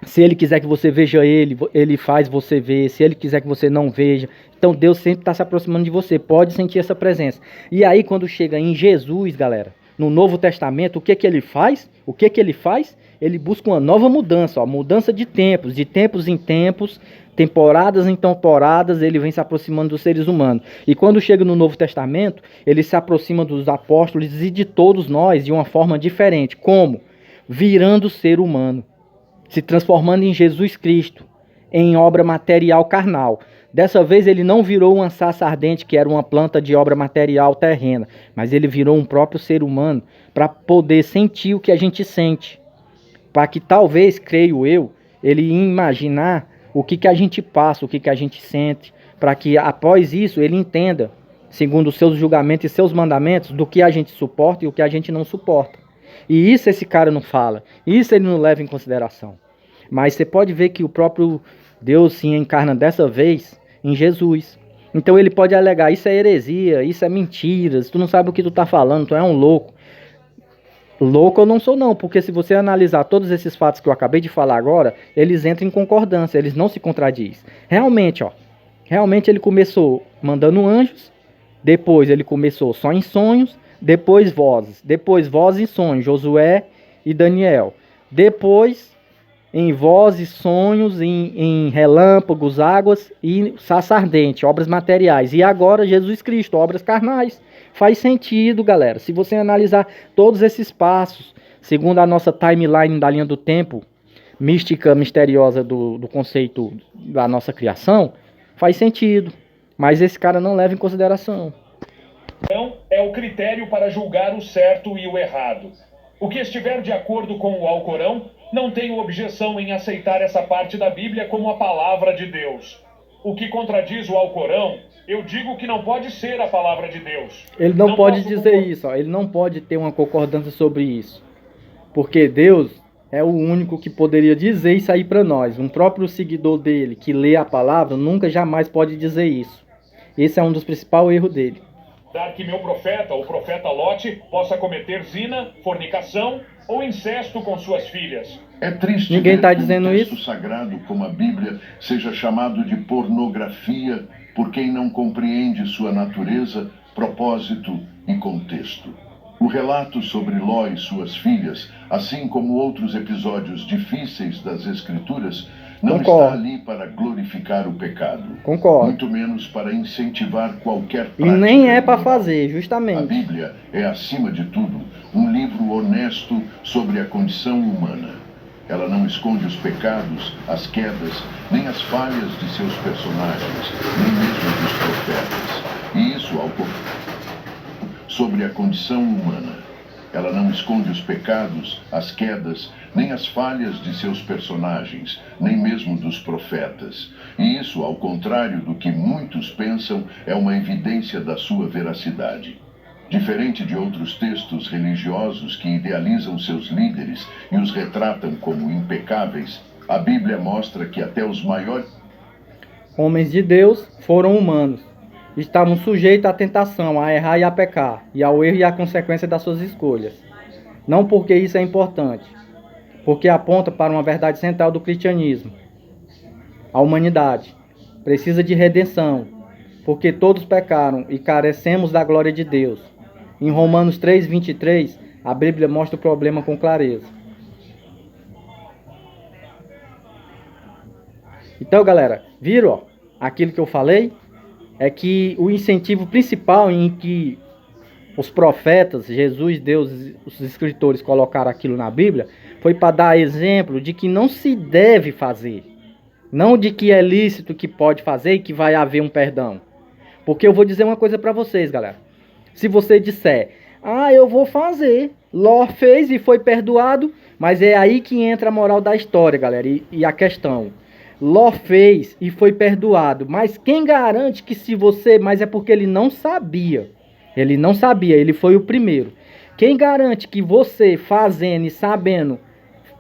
se ele quiser que você veja ele, ele faz você ver. Se ele quiser que você não veja, então Deus sempre está se aproximando de você. Pode sentir essa presença. E aí quando chega em Jesus, galera, no Novo Testamento, o que que ele faz? O que que ele faz? Ele busca uma nova mudança, ó, mudança de tempos em tempos, temporadas em temporadas, ele vem se aproximando dos seres humanos. E quando chega no Novo Testamento, ele se aproxima dos apóstolos e de todos nós de uma forma diferente. Como? Virando ser humano, se transformando em Jesus Cristo, em obra material carnal. Dessa vez ele não virou uma sarça ardente, que era uma planta de obra material terrena, mas ele virou um próprio ser humano para poder sentir o que a gente sente. Para que talvez, creio eu, ele ia imaginar o que a gente passa, o que a gente sente, para que após isso ele entenda, segundo os seus julgamentos e seus mandamentos, do que a gente suporta e o que a gente não suporta. E isso esse cara não fala, isso ele não leva em consideração. Mas você pode ver que o próprio Deus se encarna dessa vez em Jesus. Então ele pode alegar, isso é heresia, isso é mentiras, tu não sabe o que tu tá falando, tu é um louco. Louco eu não sou não, porque se você analisar todos esses fatos que eu acabei de falar agora, eles entram em concordância, eles não se contradizem. Realmente, ó, realmente ele começou mandando anjos, depois ele começou só em sonhos, depois vozes em sonhos, Josué e Daniel. Depois em vozes, sonhos, em relâmpagos, águas e sarça ardente, obras materiais. E agora Jesus Cristo, obras carnais. Faz sentido, galera. Se você analisar todos esses passos, segundo a nossa timeline da linha do tempo, mística, misteriosa do conceito da nossa criação, faz sentido. Mas esse cara não leva em consideração. Então, é o critério para julgar o certo e o errado. O que estiver de acordo com o Alcorão, não tenho objeção em aceitar essa parte da Bíblia como a palavra de Deus. O que contradiz o Alcorão, eu digo que não pode ser a palavra de Deus. Ele não pode dizer isso, ó. Ele não pode ter uma concordância sobre isso. Porque Deus é o único que poderia dizer isso aí para nós. Um próprio seguidor dele que lê a palavra nunca jamais pode dizer isso. Esse é um dos principais erros dele. Dar que meu profeta, o profeta Lote, possa cometer zina, fornicação ou incesto com suas filhas. É triste Ninguém está ver que dizendo um texto isso. sagrado como a Bíblia seja chamado de pornografia por quem não compreende sua natureza, propósito e contexto. O relato sobre Ló e suas filhas, assim como outros episódios difíceis das Escrituras, não Concordo. está ali para glorificar o pecado. Concordo. Muito menos para incentivar qualquer E prática nem é para imoral. fazer, A justamente. Bíblia é, acima de tudo, um livro honesto sobre a condição humana. Ela não esconde os pecados, as quedas, nem as falhas de seus personagens, nem mesmo dos profetas. E isso sobre a condição humana. Ela não esconde os pecados, as quedas, nem as falhas de seus personagens, nem mesmo dos profetas. E isso, ao contrário do que muitos pensam, é uma evidência da sua veracidade. Diferente de outros textos religiosos que idealizam seus líderes e os retratam como impecáveis, a Bíblia mostra que até os maiores Homens de Deus foram humanos. Estavam sujeitos à tentação, a errar e a pecar, e ao erro e à consequência das suas escolhas. Não porque isso é importante, porque aponta para uma verdade central do cristianismo. A humanidade precisa de redenção, porque todos pecaram e carecemos da glória de Deus. Em Romanos 3:23, a Bíblia mostra o problema com clareza. Então, galera, viram ó, aquilo que eu falei? É que o incentivo principal em que os profetas, Jesus, Deus, os escritores colocaram aquilo na Bíblia, foi para dar exemplo de que não se deve fazer. Não de que é lícito, que pode fazer e que vai haver um perdão. Porque eu vou dizer uma coisa para vocês, galera. Se você disser, eu vou fazer, Ló fez e foi perdoado, mas é aí que entra a moral da história, galera, e a questão. Ló fez e foi perdoado, mas quem garante que se você... Mas é porque ele não sabia. Ele não sabia, ele foi o primeiro. Quem garante que você fazendo e sabendo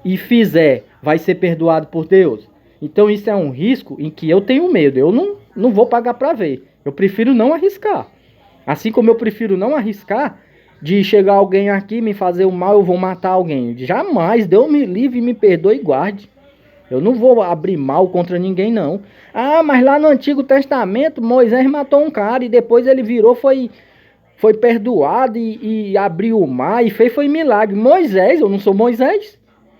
e fizer vai ser perdoado por Deus? Então isso é um risco em que eu tenho medo. Eu não vou pagar para ver. Eu prefiro não arriscar. Assim como eu prefiro não arriscar de chegar alguém aqui me fazer o mal, eu vou matar alguém. Jamais, Deus me livre, me perdoe e guarde. Eu não vou abrir mal contra ninguém, não. Ah, mas lá no Antigo Testamento, Moisés matou um cara e depois ele virou, foi perdoado e abriu o mar e foi milagre. Moisés, eu não sou Moisés.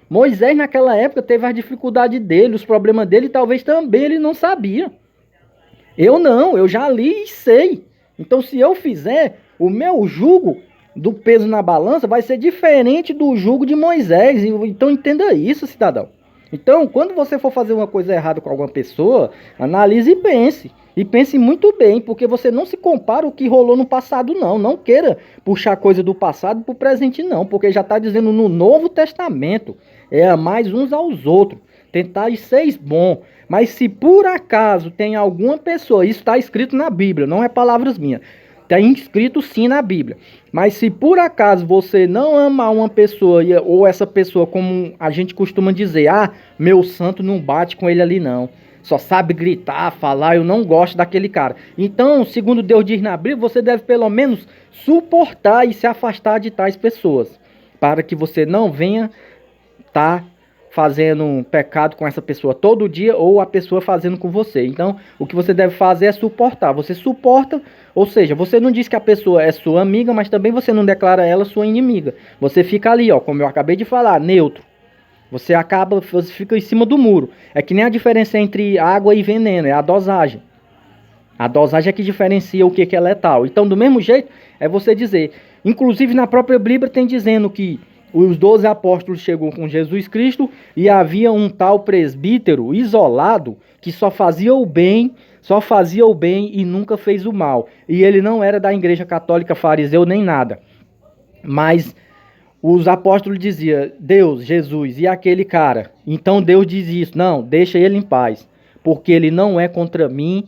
Moisés naquela época teve as dificuldades dele, os problemas dele, e talvez também ele não sabia. Eu não, eu já li e sei. Então se eu fizer, o meu jugo do peso na balança vai ser diferente do jugo de Moisés. Então entenda isso, cidadão. Então, quando você for fazer uma coisa errada com alguma pessoa, analise e pense. E pense muito bem, porque você não se compara o que rolou no passado, não. Não queira puxar coisa do passado para o presente, não. Porque já está dizendo no Novo Testamento, é amar uns aos outros. Tentar ser bom. Mas se por acaso tem alguma pessoa, isso está escrito na Bíblia, não é palavras minhas. Está escrito sim na Bíblia. Mas se por acaso você não ama uma pessoa, ou essa pessoa, como a gente costuma dizer, ah, meu santo não bate com ele ali não. Só sabe gritar, falar, eu não gosto daquele cara. Então, segundo Deus diz na Bíblia, você deve pelo menos suportar e se afastar de tais pessoas. Para que você não venha estar fazendo um pecado com essa pessoa todo dia ou a pessoa fazendo com você. Então, o que você deve fazer é suportar. Você suporta, ou seja, você não diz que a pessoa é sua amiga, mas também você não declara ela sua inimiga. Você fica ali, ó, como eu acabei de falar, neutro. Você fica em cima do muro. É que nem a diferença entre água e veneno, é a dosagem. A dosagem é que diferencia o que é letal. Então, do mesmo jeito, é você dizer. Inclusive, na própria Bíblia tem dizendo que os 12 apóstolos chegou com Jesus Cristo e havia um tal presbítero isolado que só fazia o bem e nunca fez o mal. E ele não era da igreja católica, fariseu nem nada. Mas os apóstolos diziam, Deus, Jesus, e aquele cara? Então Deus diz isso, não, deixa ele em paz, porque ele não é contra mim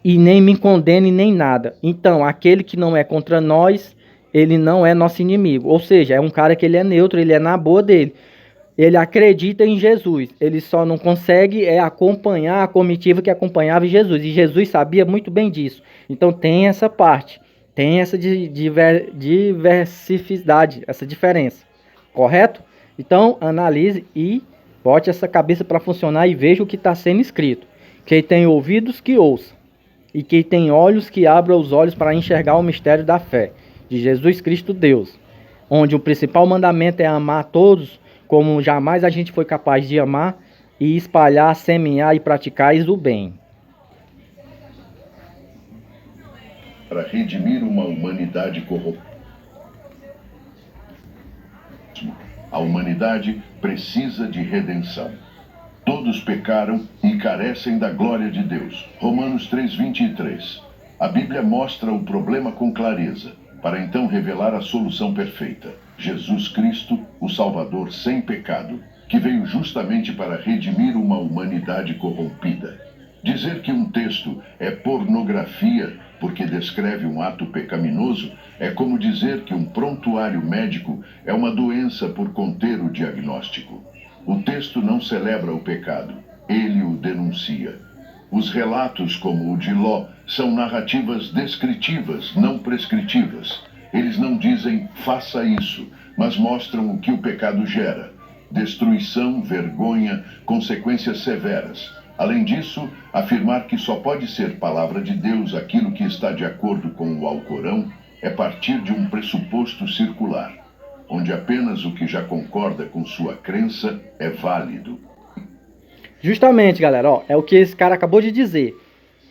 e nem me condena nem nada. Então aquele que não é contra nós, ele não é nosso inimigo. Ou seja, é um cara que ele é neutro, ele é na boa dele. Ele acredita em Jesus. Ele só não consegue acompanhar a comitiva que acompanhava Jesus. E Jesus sabia muito bem disso. Então tem essa parte. Tem essa diversificidade, essa diferença. Correto? Então analise e bote essa cabeça para funcionar e veja o que está sendo escrito. Quem tem ouvidos, que ouça. E quem tem olhos, que abra os olhos para enxergar o mistério da fé de Jesus Cristo Deus, onde o principal mandamento é amar a todos como jamais a gente foi capaz de amar e espalhar, semear e praticar o bem. Para redimir uma humanidade corrompida. A humanidade precisa de redenção. Todos pecaram e carecem da glória de Deus. Romanos 3:23. A Bíblia mostra o problema com clareza, para então revelar a solução perfeita. Jesus Cristo, o Salvador sem pecado, que veio justamente para redimir uma humanidade corrompida. Dizer que um texto é pornografia porque descreve um ato pecaminoso é como dizer que um prontuário médico é uma doença por conter o diagnóstico. O texto não celebra o pecado, ele o denuncia. Os relatos, como o de Ló, são narrativas descritivas, não prescritivas. Eles não dizem, faça isso, mas mostram o que o pecado gera. Destruição, vergonha, consequências severas. Além disso, afirmar que só pode ser palavra de Deus aquilo que está de acordo com o Alcorão é partir de um pressuposto circular, onde apenas o que já concorda com sua crença é válido. Justamente, galera, ó, é o que esse cara acabou de dizer.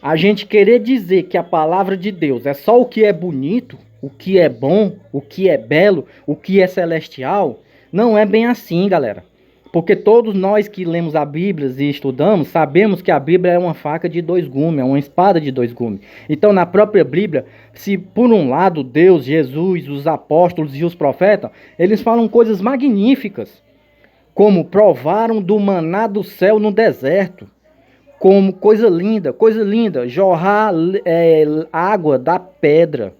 A gente querer dizer que a palavra de Deus é só o que é bonito, o que é bom, o que é belo, o que é celestial, não é bem assim, galera. Porque todos nós que lemos a Bíblia e estudamos, sabemos que a Bíblia é uma faca de dois gumes, é uma espada de dois gumes. Então, na própria Bíblia, se por um lado Deus, Jesus, os apóstolos e os profetas, eles falam coisas magníficas, como provaram do maná do céu no deserto, como coisa linda, jorrar água da pedra,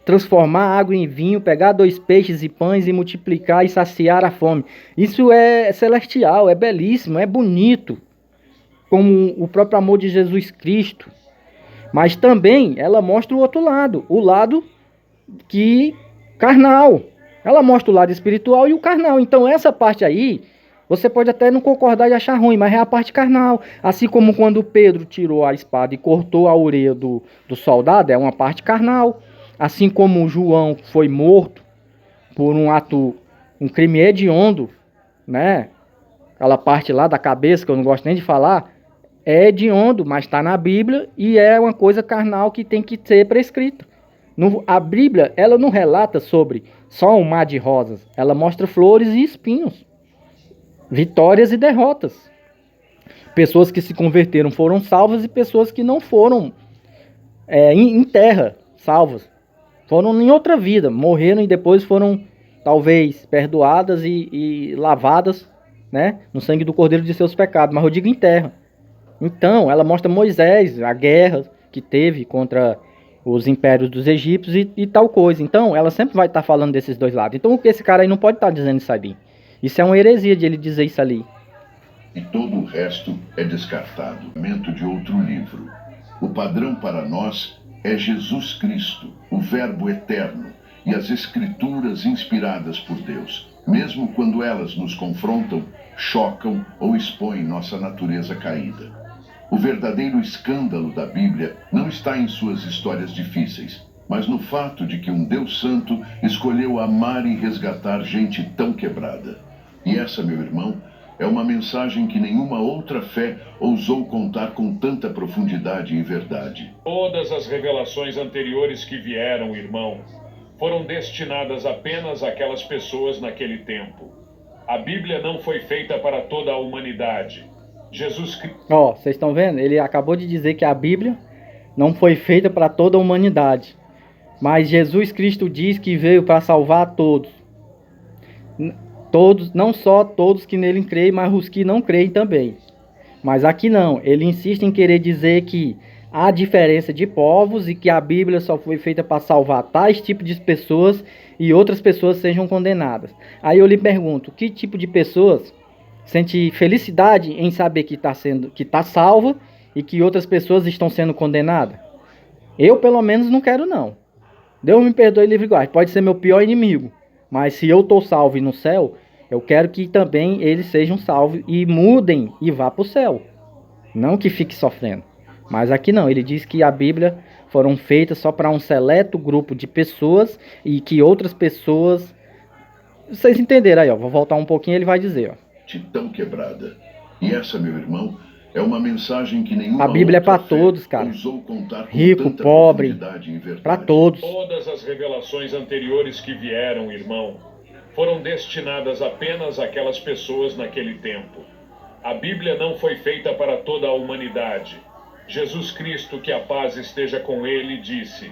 transformar água em vinho, pegar 2 peixes e pães e multiplicar e saciar a fome. Isso é celestial, é belíssimo, é bonito. como o próprio amor de Jesus Cristo, mas também ela mostra o outro lado, o lado que carnal. Ela mostra o lado espiritual e o carnal. Então essa parte aí, você pode até não concordar e achar ruim, mas é a parte carnal. Assim como quando Pedro tirou a espada e cortou a orelha do soldado, é uma parte carnal. Assim como João foi morto por um crime hediondo, né? Aquela parte lá da cabeça, que eu não gosto nem de falar, é hediondo, mas está na Bíblia e é uma coisa carnal que tem que ser prescrita. A Bíblia, ela não relata sobre só um mar de rosas, ela mostra flores e espinhos, vitórias e derrotas. Pessoas que se converteram foram salvas e pessoas que não foram em terra salvas. Foram em outra vida, morreram e depois foram talvez perdoadas e lavadas, né, no sangue do Cordeiro de seus pecados, mas eu digo em terra. Então, ela mostra Moisés, a guerra que teve contra os impérios dos egípcios e tal coisa. Então, ela sempre vai estar falando desses dois lados. Então, esse cara aí não pode estar dizendo isso ali. Isso é uma heresia de ele dizer isso ali. E todo o resto é descartado. De outro livro. O padrão para nós é Jesus Cristo, o Verbo eterno, e as Escrituras inspiradas por Deus, mesmo quando elas nos confrontam, chocam ou expõem nossa natureza caída. O verdadeiro escândalo da Bíblia não está em suas histórias difíceis, mas no fato de que um Deus Santo escolheu amar e resgatar gente tão quebrada. E essa, meu irmão, é uma mensagem que nenhuma outra fé ousou contar com tanta profundidade e verdade. Todas as revelações anteriores que vieram, irmão, foram destinadas apenas àquelas pessoas naquele tempo. A Bíblia não foi feita para toda a humanidade. Jesus Cristo... Vocês estão vendo? Ele acabou de dizer que a Bíblia não foi feita para toda a humanidade. Mas Jesus Cristo diz que veio para salvar todos. Todos, não só todos que nele creem, mas os que não creem também. Mas aqui não, ele insiste em querer dizer que há diferença de povos e que a Bíblia só foi feita para salvar tais tipos de pessoas e outras pessoas sejam condenadas. Aí eu lhe pergunto, que tipo de pessoas sente felicidade em saber que está salva e que outras pessoas estão sendo condenadas? Eu, pelo menos, não quero não. Deus me perdoe, livre e guarde. Pode ser meu pior inimigo. Mas se eu estou salvo e no céu, eu quero que também eles sejam salvos e mudem e vá para o céu. Não que fique sofrendo. Mas aqui não, ele diz que a Bíblia foram feitas só para um seleto grupo de pessoas e que outras pessoas... Vocês entenderam aí, ó. Vou voltar um pouquinho e ele vai dizer, ó. Tão quebrada. E essa, meu irmão, é uma mensagem que nenhuma a Bíblia é outra para todos, cara. Ousou contar com rico, tanta pobre, profundidade e verdade. para todos. Todas as revelações anteriores que vieram, irmão, foram destinadas apenas àquelas pessoas naquele tempo. A Bíblia não foi feita para toda a humanidade. Jesus Cristo, que a paz esteja com ele, disse...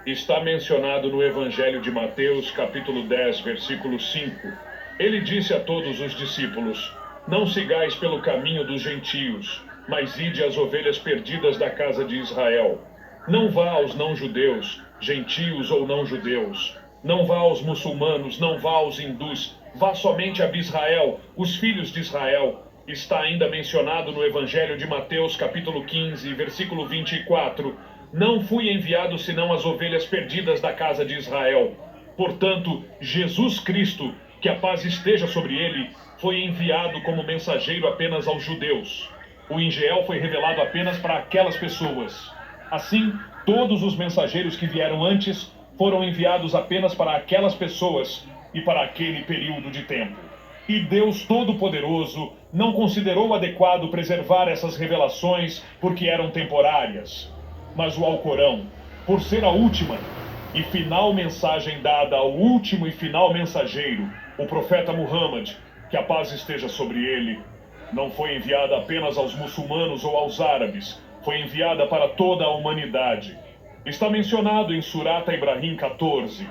Está mencionado no Evangelho de Mateus, capítulo 10, versículo 5. Ele disse a todos os discípulos: Não sigais pelo caminho dos gentios, mas ide às ovelhas perdidas da casa de Israel. Não vá aos não-judeus, gentios ou não-judeus. Não vá aos muçulmanos, não vá aos hindus. Vá somente a Israel, os filhos de Israel. Está ainda mencionado no Evangelho de Mateus, capítulo 15, versículo 24. Não fui enviado senão às ovelhas perdidas da casa de Israel. Portanto, Jesus Cristo, que a paz esteja sobre ele, foi enviado como mensageiro apenas aos judeus. O Ingeel foi revelado apenas para aquelas pessoas. Assim, todos os mensageiros que vieram antes foram enviados apenas para aquelas pessoas e para aquele período de tempo. E Deus Todo-Poderoso não considerou adequado preservar essas revelações porque eram temporárias. Mas o Alcorão, por ser a última e final mensagem dada ao último e final mensageiro, o profeta Muhammad, que a paz esteja sobre ele, não foi enviada apenas aos muçulmanos ou aos árabes, foi enviada para toda a humanidade. Está mencionado em Surat Ibrahim 14,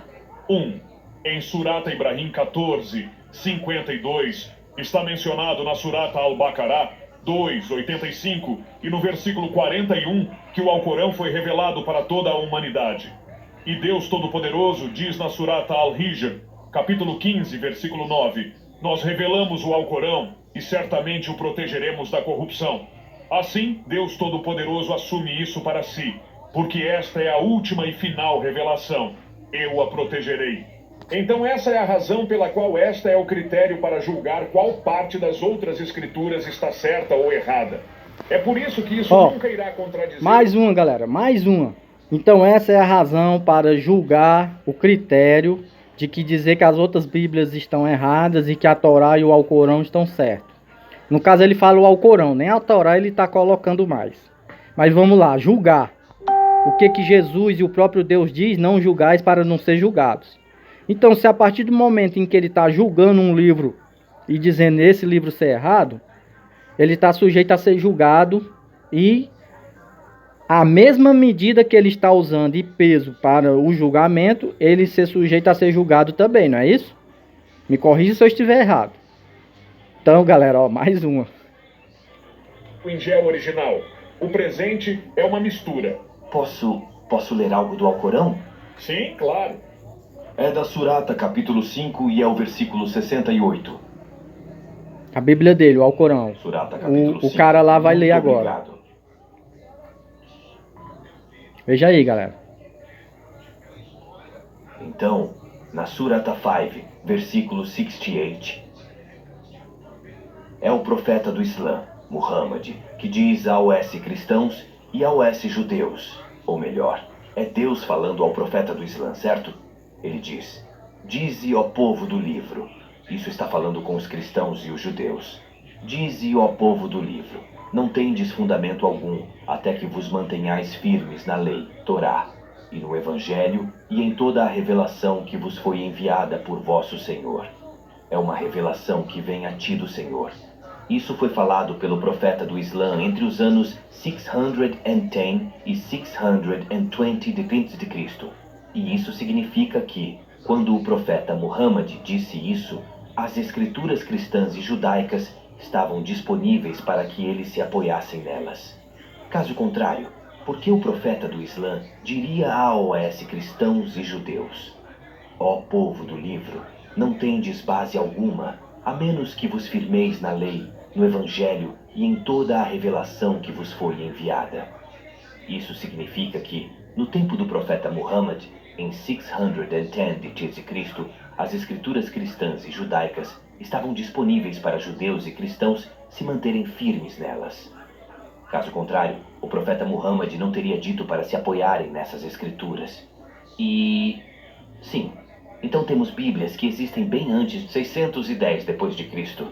1. Em Surat Ibrahim 14, 52, está mencionado na Surat Al-Baqarah 2:85 e no versículo 41 que o Alcorão foi revelado para toda a humanidade. E Deus Todo-Poderoso diz na Surata Al-Hijr, capítulo 15, versículo 9: Nós revelamos o Alcorão e certamente o protegeremos da corrupção. Assim, Deus Todo-Poderoso assume isso para si, porque esta é a última e final revelação. Eu a protegerei. Então essa é a razão pela qual esta é o critério para julgar qual parte das outras escrituras está certa ou errada. É por isso que isso nunca irá contradizer... Mais uma, galera, mais uma. Então essa é a razão para julgar o critério de que dizer que as outras bíblias estão erradas e que a Torá e o Alcorão estão certos. No caso ele fala o Alcorão, nem a Torá ele está colocando mais. Mas vamos lá, julgar. O que Jesus e o próprio Deus diz, não julgais para não ser julgados. Então se a partir do momento em que ele está julgando um livro e dizendo esse livro ser errado, ele está sujeito a ser julgado e a mesma medida que ele está usando e peso para o julgamento, ele ser sujeito a ser julgado também, não é isso? Me corrija se eu estiver errado. Então, galera, ó, mais uma. O Injil original. O presente é uma mistura. Posso ler algo do Alcorão? Sim, claro. É da Surata, capítulo 5, e é o versículo 68. A Bíblia dele, o Alcorão. Surata, capítulo 5. O cara lá vai ler agora. Obrigado. Veja aí, galera. Então, na Surata 5, versículo 68, é o profeta do Islã, Muhammad, que diz aos cristãos e aos judeus. Ou melhor, é Deus falando ao profeta do Islã, certo? Ele diz: dize, ó povo do livro. Isso está falando com os cristãos e os judeus. Dize, ó povo do livro, não tendes fundamento algum, até que vos mantenhais firmes na lei, Torá, e no Evangelho, e em toda a revelação que vos foi enviada por vosso Senhor. É uma revelação que vem a ti do Senhor. Isso foi falado pelo profeta do Islã entre os anos 610 e 620 depois de Cristo. E isso significa que, quando o profeta Muhammad disse isso, as escrituras cristãs e judaicas estavam disponíveis para que eles se apoiassem nelas. Caso contrário, por que o profeta do Islã diria aos cristãos e judeus: ó povo do livro, não tendes base alguma, a menos que vos firmeis na lei, no Evangelho e em toda a revelação que vos foi enviada? Isso significa que, no tempo do profeta Muhammad, em 610 d.C., as escrituras cristãs e judaicas estavam disponíveis para judeus e cristãos se manterem firmes nelas. Caso contrário, o profeta Muhammad não teria dito para se apoiarem nessas escrituras. E... sim, então temos Bíblias que existem bem antes de 610 depois de Cristo.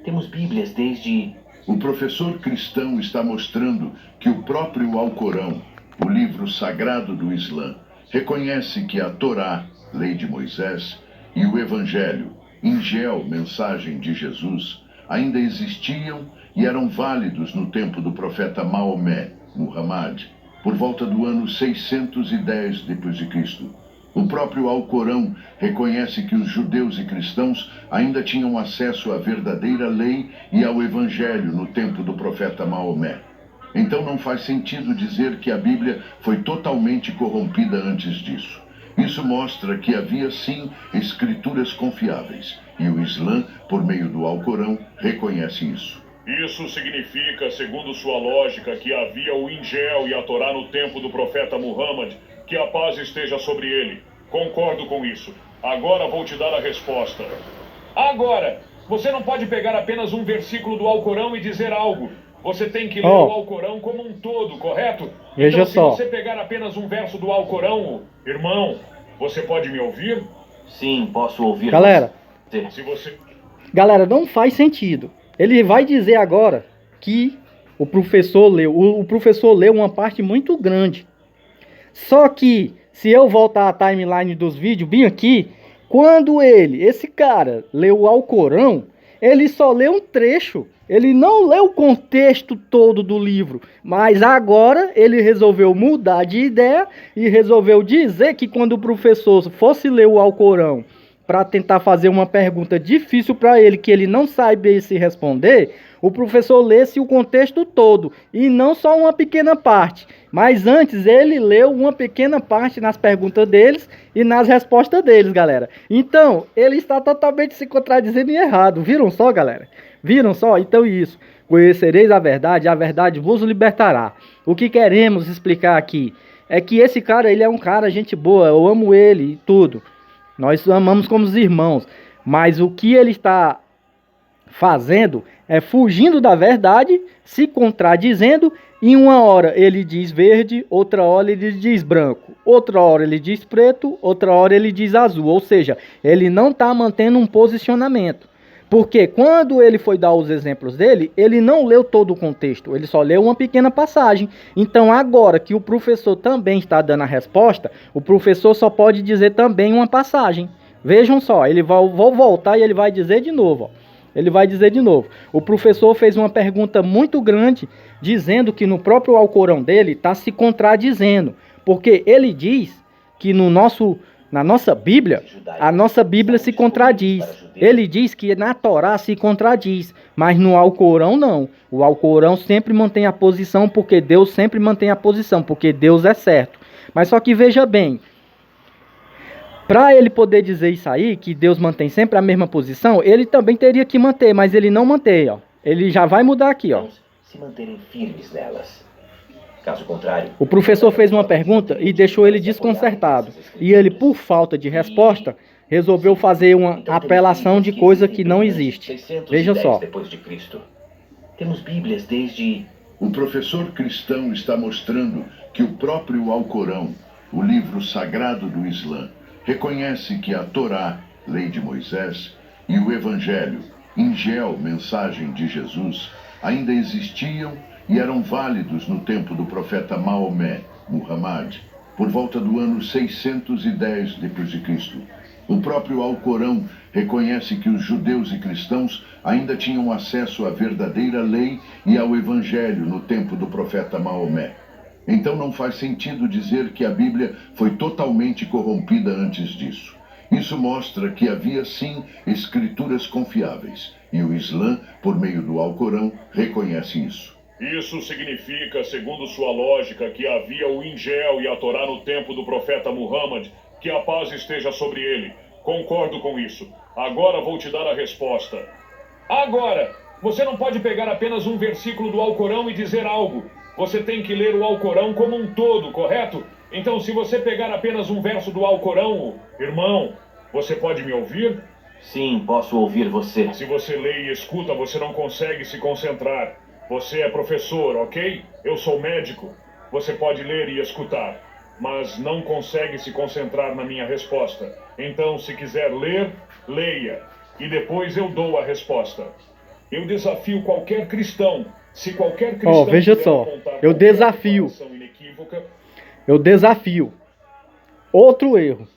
Temos Bíblias desde... O professor cristão está mostrando que o próprio Alcorão, o livro sagrado do Islã, reconhece que a Torá, lei de Moisés, e o Evangelho, Injil, mensagem de Jesus, ainda existiam e eram válidos no tempo do profeta Maomé, Muhammad, por volta do ano 610 d.C. O próprio Alcorão reconhece que os judeus e cristãos ainda tinham acesso à verdadeira lei e ao Evangelho no tempo do profeta Maomé. Então não faz sentido dizer que a Bíblia foi totalmente corrompida antes disso. Isso mostra que havia sim escrituras confiáveis, e o Islã, por meio do Alcorão, reconhece isso. Isso significa, segundo sua lógica, que havia o Injil e a Torá no tempo do profeta Muhammad, que a paz esteja sobre ele. Concordo com isso. Agora vou te dar a resposta. Agora, você não pode pegar apenas um versículo do Alcorão e dizer algo. Você tem que ler o Alcorão como um todo, correto? Veja então, só. Se você pegar apenas um verso do Alcorão, irmão, você pode me ouvir? Sim, posso ouvir. Galera, Se você... Galera, não faz sentido. Ele vai dizer agora que o professor leu uma parte muito grande. Só que, se eu voltar à timeline dos vídeos, bem aqui, quando esse cara, leu o Alcorão, ele só leu um trecho. Ele não leu o contexto todo do livro. Mas agora ele resolveu mudar de ideia e resolveu dizer que quando o professor fosse ler o Alcorão para tentar fazer uma pergunta difícil para ele, que ele não sabe se responder, o professor lesse o contexto todo e não só uma pequena parte. Mas antes ele leu uma pequena parte nas perguntas deles e nas respostas deles, galera. Então, ele está totalmente se contradizendo e errado. Viram só, galera? Viram só? Então isso. Conhecereis a verdade vos libertará. O que queremos explicar aqui é que esse cara, ele é um cara, gente boa, eu amo ele e tudo. Nós amamos como os irmãos. Mas o que ele está fazendo é fugindo da verdade, se contradizendo. E uma hora ele diz verde, outra hora ele diz branco, outra hora ele diz preto, outra hora ele diz azul. Ou seja, ele não está mantendo um posicionamento. Porque quando ele foi dar os exemplos dele, ele não leu todo o contexto, ele só leu uma pequena passagem. Então agora que o professor também está dando a resposta, o professor só pode dizer também uma passagem. Vejam só, vou voltar e ele vai dizer de novo. Ó. Ele vai dizer de novo. O professor fez uma pergunta muito grande, dizendo que no próprio Alcorão dele está se contradizendo. Porque ele diz que na nossa Bíblia, a nossa Bíblia se contradiz. Ele diz que na Torá se contradiz, mas no Alcorão não. O Alcorão sempre mantém a posição, porque Deus sempre mantém a posição, porque Deus é certo. Mas só que veja bem, para ele poder dizer isso aí, que Deus mantém sempre a mesma posição, ele também teria que manter, mas ele não mantém, ó. Ele já vai mudar aqui, ó. Se manterem firmes nelas. Caso contrário... O professor fez uma pergunta e deixou ele desconcertado. E ele, por falta de resposta, resolveu fazer uma apelação de coisa que não existe. Veja só. Depois de Cristo. Temos Bíblias desde... O professor cristão está mostrando que o próprio Alcorão, o livro sagrado do Islã, reconhece que a Torá, lei de Moisés, e o Evangelho, Ingel, mensagem de Jesus, ainda existiam e eram válidos no tempo do profeta Maomé, Muhammad, por volta do ano 610 d.C. O próprio Alcorão reconhece que os judeus e cristãos ainda tinham acesso à verdadeira lei e ao Evangelho no tempo do profeta Maomé. Então não faz sentido dizer que a Bíblia foi totalmente corrompida antes disso. Isso mostra que havia sim escrituras confiáveis, e o Islã, por meio do Alcorão, reconhece isso. Isso significa, segundo sua lógica, que havia o Ingel e a Torá no tempo do profeta Muhammad, que a paz esteja sobre ele. Concordo com isso. Agora vou te dar a resposta. Agora, você não pode pegar apenas um versículo do Alcorão e dizer algo. Você tem que ler o Alcorão como um todo, correto? Então, se você pegar apenas um verso do Alcorão, irmão, você pode me ouvir? Sim, posso ouvir você. Se você lê e escuta, você não consegue se concentrar. Você é professor, ok? Eu sou médico. Você pode ler e escutar, mas não consegue se concentrar na minha resposta. Então, se quiser ler, leia. E depois eu dou a resposta. Eu desafio qualquer cristão. Se qualquer cristão... veja só. Eu desafio. Outro erro.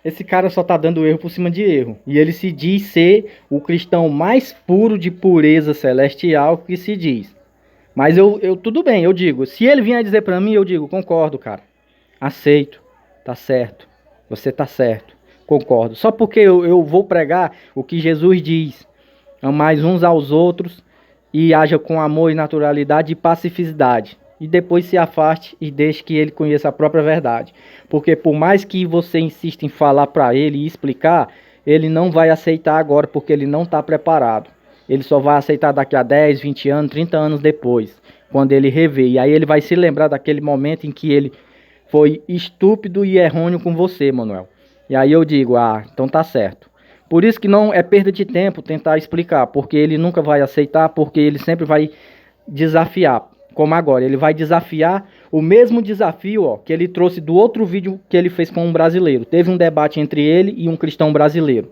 Esse cara só tá dando erro por cima de erro. E ele se diz ser o cristão mais puro de pureza celestial que se diz. Mas eu tudo bem, eu digo. Se ele vier dizer pra mim, eu digo, concordo, cara. Aceito. Tá certo. Você tá certo. Concordo. Só porque eu vou pregar o que Jesus diz. Amais uns aos outros e haja com amor e naturalidade e pacificidade. E depois se afaste e deixe que ele conheça a própria verdade. Porque por mais que você insista em falar para ele e explicar, ele não vai aceitar agora porque ele não está preparado. Ele só vai aceitar daqui a 10, 20 anos, 30 anos depois, quando ele rever. E aí ele vai se lembrar daquele momento em que ele foi estúpido e errôneo com você, Manuel. E aí eu digo, então tá certo. Por isso que não é perda de tempo tentar explicar, porque ele nunca vai aceitar, porque ele sempre vai desafiar. Como agora, ele vai desafiar o mesmo desafio que ele trouxe do outro vídeo que ele fez com um brasileiro. Teve um debate entre ele e um cristão brasileiro.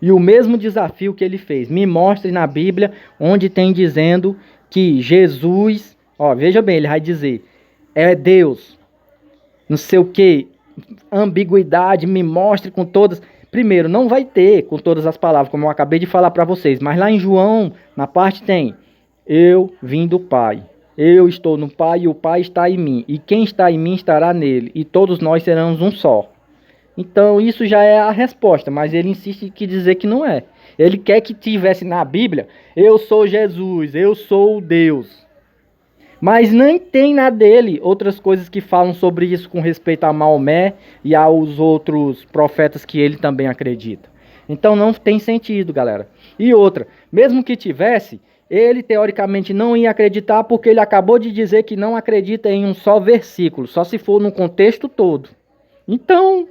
E o mesmo desafio que ele fez. Me mostre na Bíblia onde tem dizendo que Jesus... veja bem, ele vai dizer, é Deus. Não sei o que, ambiguidade, me mostre com todas... Primeiro, não vai ter com todas as palavras, como eu acabei de falar para vocês. Mas lá em João, na parte tem, eu vim do Pai. Eu estou no Pai e o Pai está em mim. E quem está em mim estará nele. E todos nós seremos um só. Então isso já é a resposta, mas ele insiste em dizer que não é. Ele quer que tivesse na Bíblia, eu sou Jesus, eu sou Deus. Mas nem tem na dele outras coisas que falam sobre isso com respeito a Maomé e aos outros profetas que ele também acredita. Então não tem sentido, galera. E outra, mesmo que tivesse, ele teoricamente não ia acreditar porque ele acabou de dizer que não acredita em um só versículo, só se for no contexto todo. Então,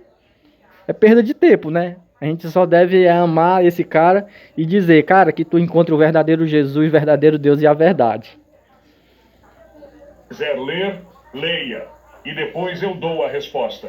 é perda de tempo, né? A gente só deve amar esse cara e dizer, cara, que tu encontre o verdadeiro Jesus, o verdadeiro Deus e a verdade. Quiser ler, leia, e depois eu dou a resposta.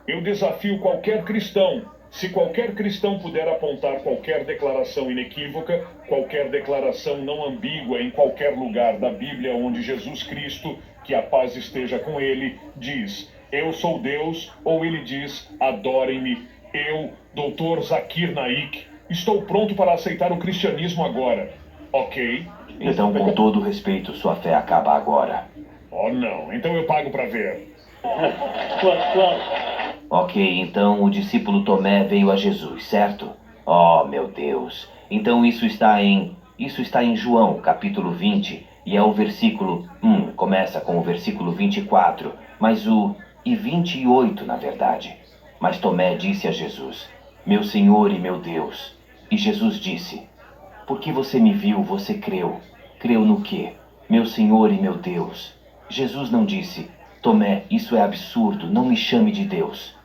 Eu desafio qualquer cristão, se qualquer cristão puder apontar qualquer declaração inequívoca, qualquer declaração não ambígua em qualquer lugar da Bíblia onde Jesus Cristo, que a paz esteja com ele, diz, eu sou Deus, ou ele diz, adorem-me, eu, Dr. Zakir Naik, estou pronto para aceitar o cristianismo agora. Ok? Então, com todo respeito, sua fé acaba agora. Oh, não. Então eu pago para ver. Ok, então o discípulo Tomé veio a Jesus, certo? Oh, meu Deus. Então isso está em João, capítulo 20, e é o versículo... começa com o versículo 24, mas e 28, na verdade. Mas Tomé disse a Jesus, meu Senhor e meu Deus. E Jesus disse, porque você me viu, você creu. Creu no quê? Meu Senhor e meu Deus. Jesus não disse, Tomé, isso é absurdo, não me chame de Deus.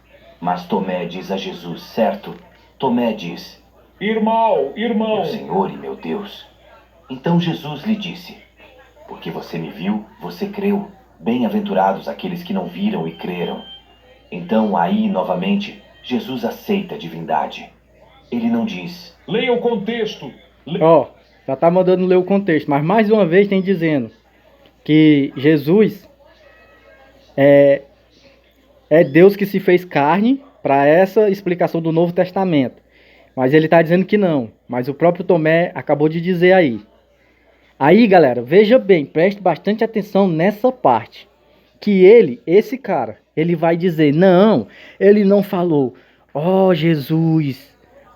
Mas Tomé diz a Jesus, certo? Tomé diz, irmão, meu Senhor e meu Deus. Então Jesus lhe disse, porque você me viu, você creu. Bem-aventurados aqueles que não viram e creram. Então, aí, novamente, Jesus aceita a divindade. Ele não diz... Leia o contexto. Ó, já tá mandando ler o contexto, mas mais uma vez tem dizendo que Jesus é Deus que se fez carne para essa explicação do Novo Testamento. Mas ele está dizendo que não. Mas o próprio Tomé acabou de dizer aí. Aí, galera, veja bem, preste bastante atenção nessa parte. Que esse cara, ele vai dizer, não, ele não falou, ó Jesus,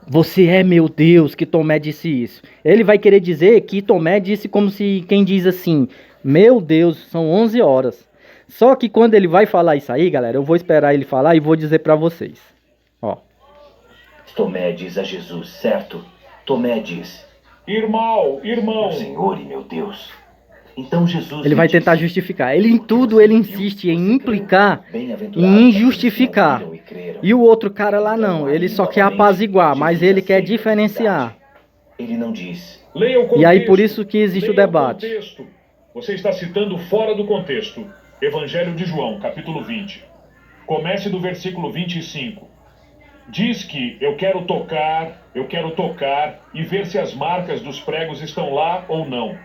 você é meu Deus, que Tomé disse isso. Ele vai querer dizer que Tomé disse como se quem diz assim, meu Deus, são 11 horas. Só que quando ele vai falar isso aí, galera, eu vou esperar ele falar e vou dizer para vocês. Ó. Tomé diz a Jesus, certo? Tomé diz, irmão, meu Senhor e meu Deus. Então Jesus ele vai tentar justificar. Ele em tudo ele insiste em implicar e em justificar. E o outro cara lá não, ele só quer apaziguar, mas ele quer diferenciar. Ele não diz. E aí por isso que existe o debate. Você está citando fora do contexto. Evangelho de João, capítulo 20. Comece do versículo 25. Diz que eu quero tocar e ver se as marcas dos pregos estão lá ou não.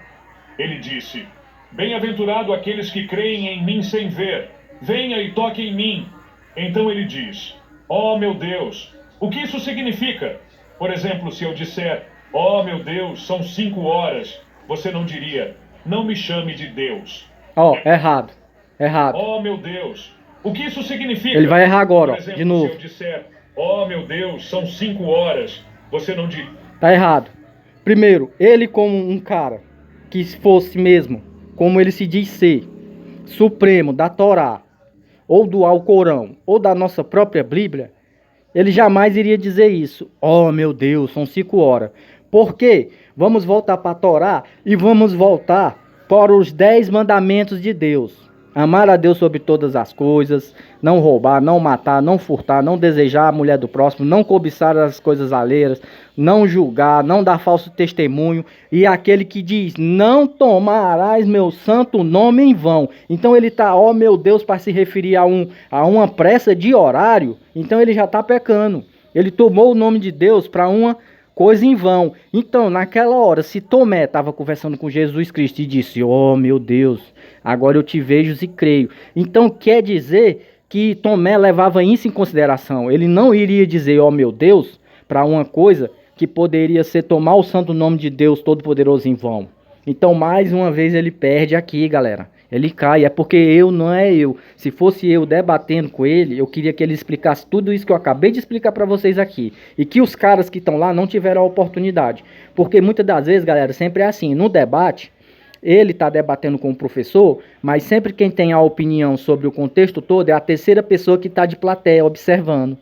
Ele disse, bem-aventurado aqueles que creem em mim sem ver. Venha e toque em mim. Então ele diz, oh meu Deus, o que isso significa? Por exemplo, se eu disser, oh meu Deus, são 5 horas, você não diria, não me chame de Deus. Ó, errado. Oh meu Deus, o que isso significa? Ele vai errar agora, por exemplo, de novo. Se eu disser, oh meu Deus, são 5 horas, você não diria. Tá errado. Primeiro, ele como um cara que fosse mesmo, como ele se diz ser, supremo da Torá, ou do Alcorão, ou da nossa própria Bíblia, ele jamais iria dizer isso. Oh meu Deus, são 5 horas. Por quê? Vamos voltar para a Torá e vamos voltar para os 10 mandamentos de Deus. Amar a Deus sobre todas as coisas, não roubar, não matar, não furtar, não desejar a mulher do próximo, não cobiçar as coisas alheias, não julgar, não dar falso testemunho. E aquele que diz, não tomarás meu santo nome em vão. Então ele está, ó meu Deus, para se referir a uma pressa de horário. Então ele já está pecando. Ele tomou o nome de Deus para uma coisa em vão. Então, naquela hora, se Tomé estava conversando com Jesus Cristo e disse, oh meu Deus, agora eu te vejo e creio. Então, quer dizer que Tomé levava isso em consideração. Ele não iria dizer, oh meu Deus, para uma coisa que poderia ser tomar o santo nome de Deus Todo-Poderoso em vão. Então, mais uma vez, ele perde aqui, galera. Ele cai, é porque eu não é eu. Se fosse eu debatendo com ele, eu queria que ele explicasse tudo isso que eu acabei de explicar para vocês aqui. E que os caras que estão lá não tiveram a oportunidade. Porque muitas das vezes, galera, sempre é assim. No debate, ele está debatendo com o professor, mas sempre quem tem a opinião sobre o contexto todo é a terceira pessoa que está de plateia observando.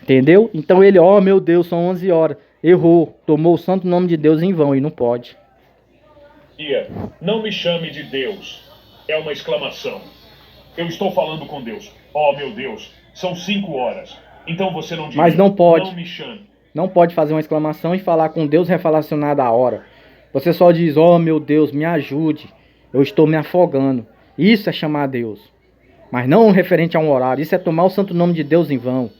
Entendeu? Então ele, ó, meu Deus, são 11 horas. Errou, tomou o santo nome de Deus em vão e não pode. Não me chame de Deus. É uma exclamação. Eu estou falando com Deus. Oh, meu Deus, são 5 horas. Então você não diria, mas não pode. Não me chame. Não pode fazer uma exclamação e falar com Deus relacionado à hora. Você só diz, oh meu Deus, me ajude. Eu estou me afogando. Isso é chamar a Deus. Mas não referente a um horário. Isso é tomar o santo nome de Deus em vão.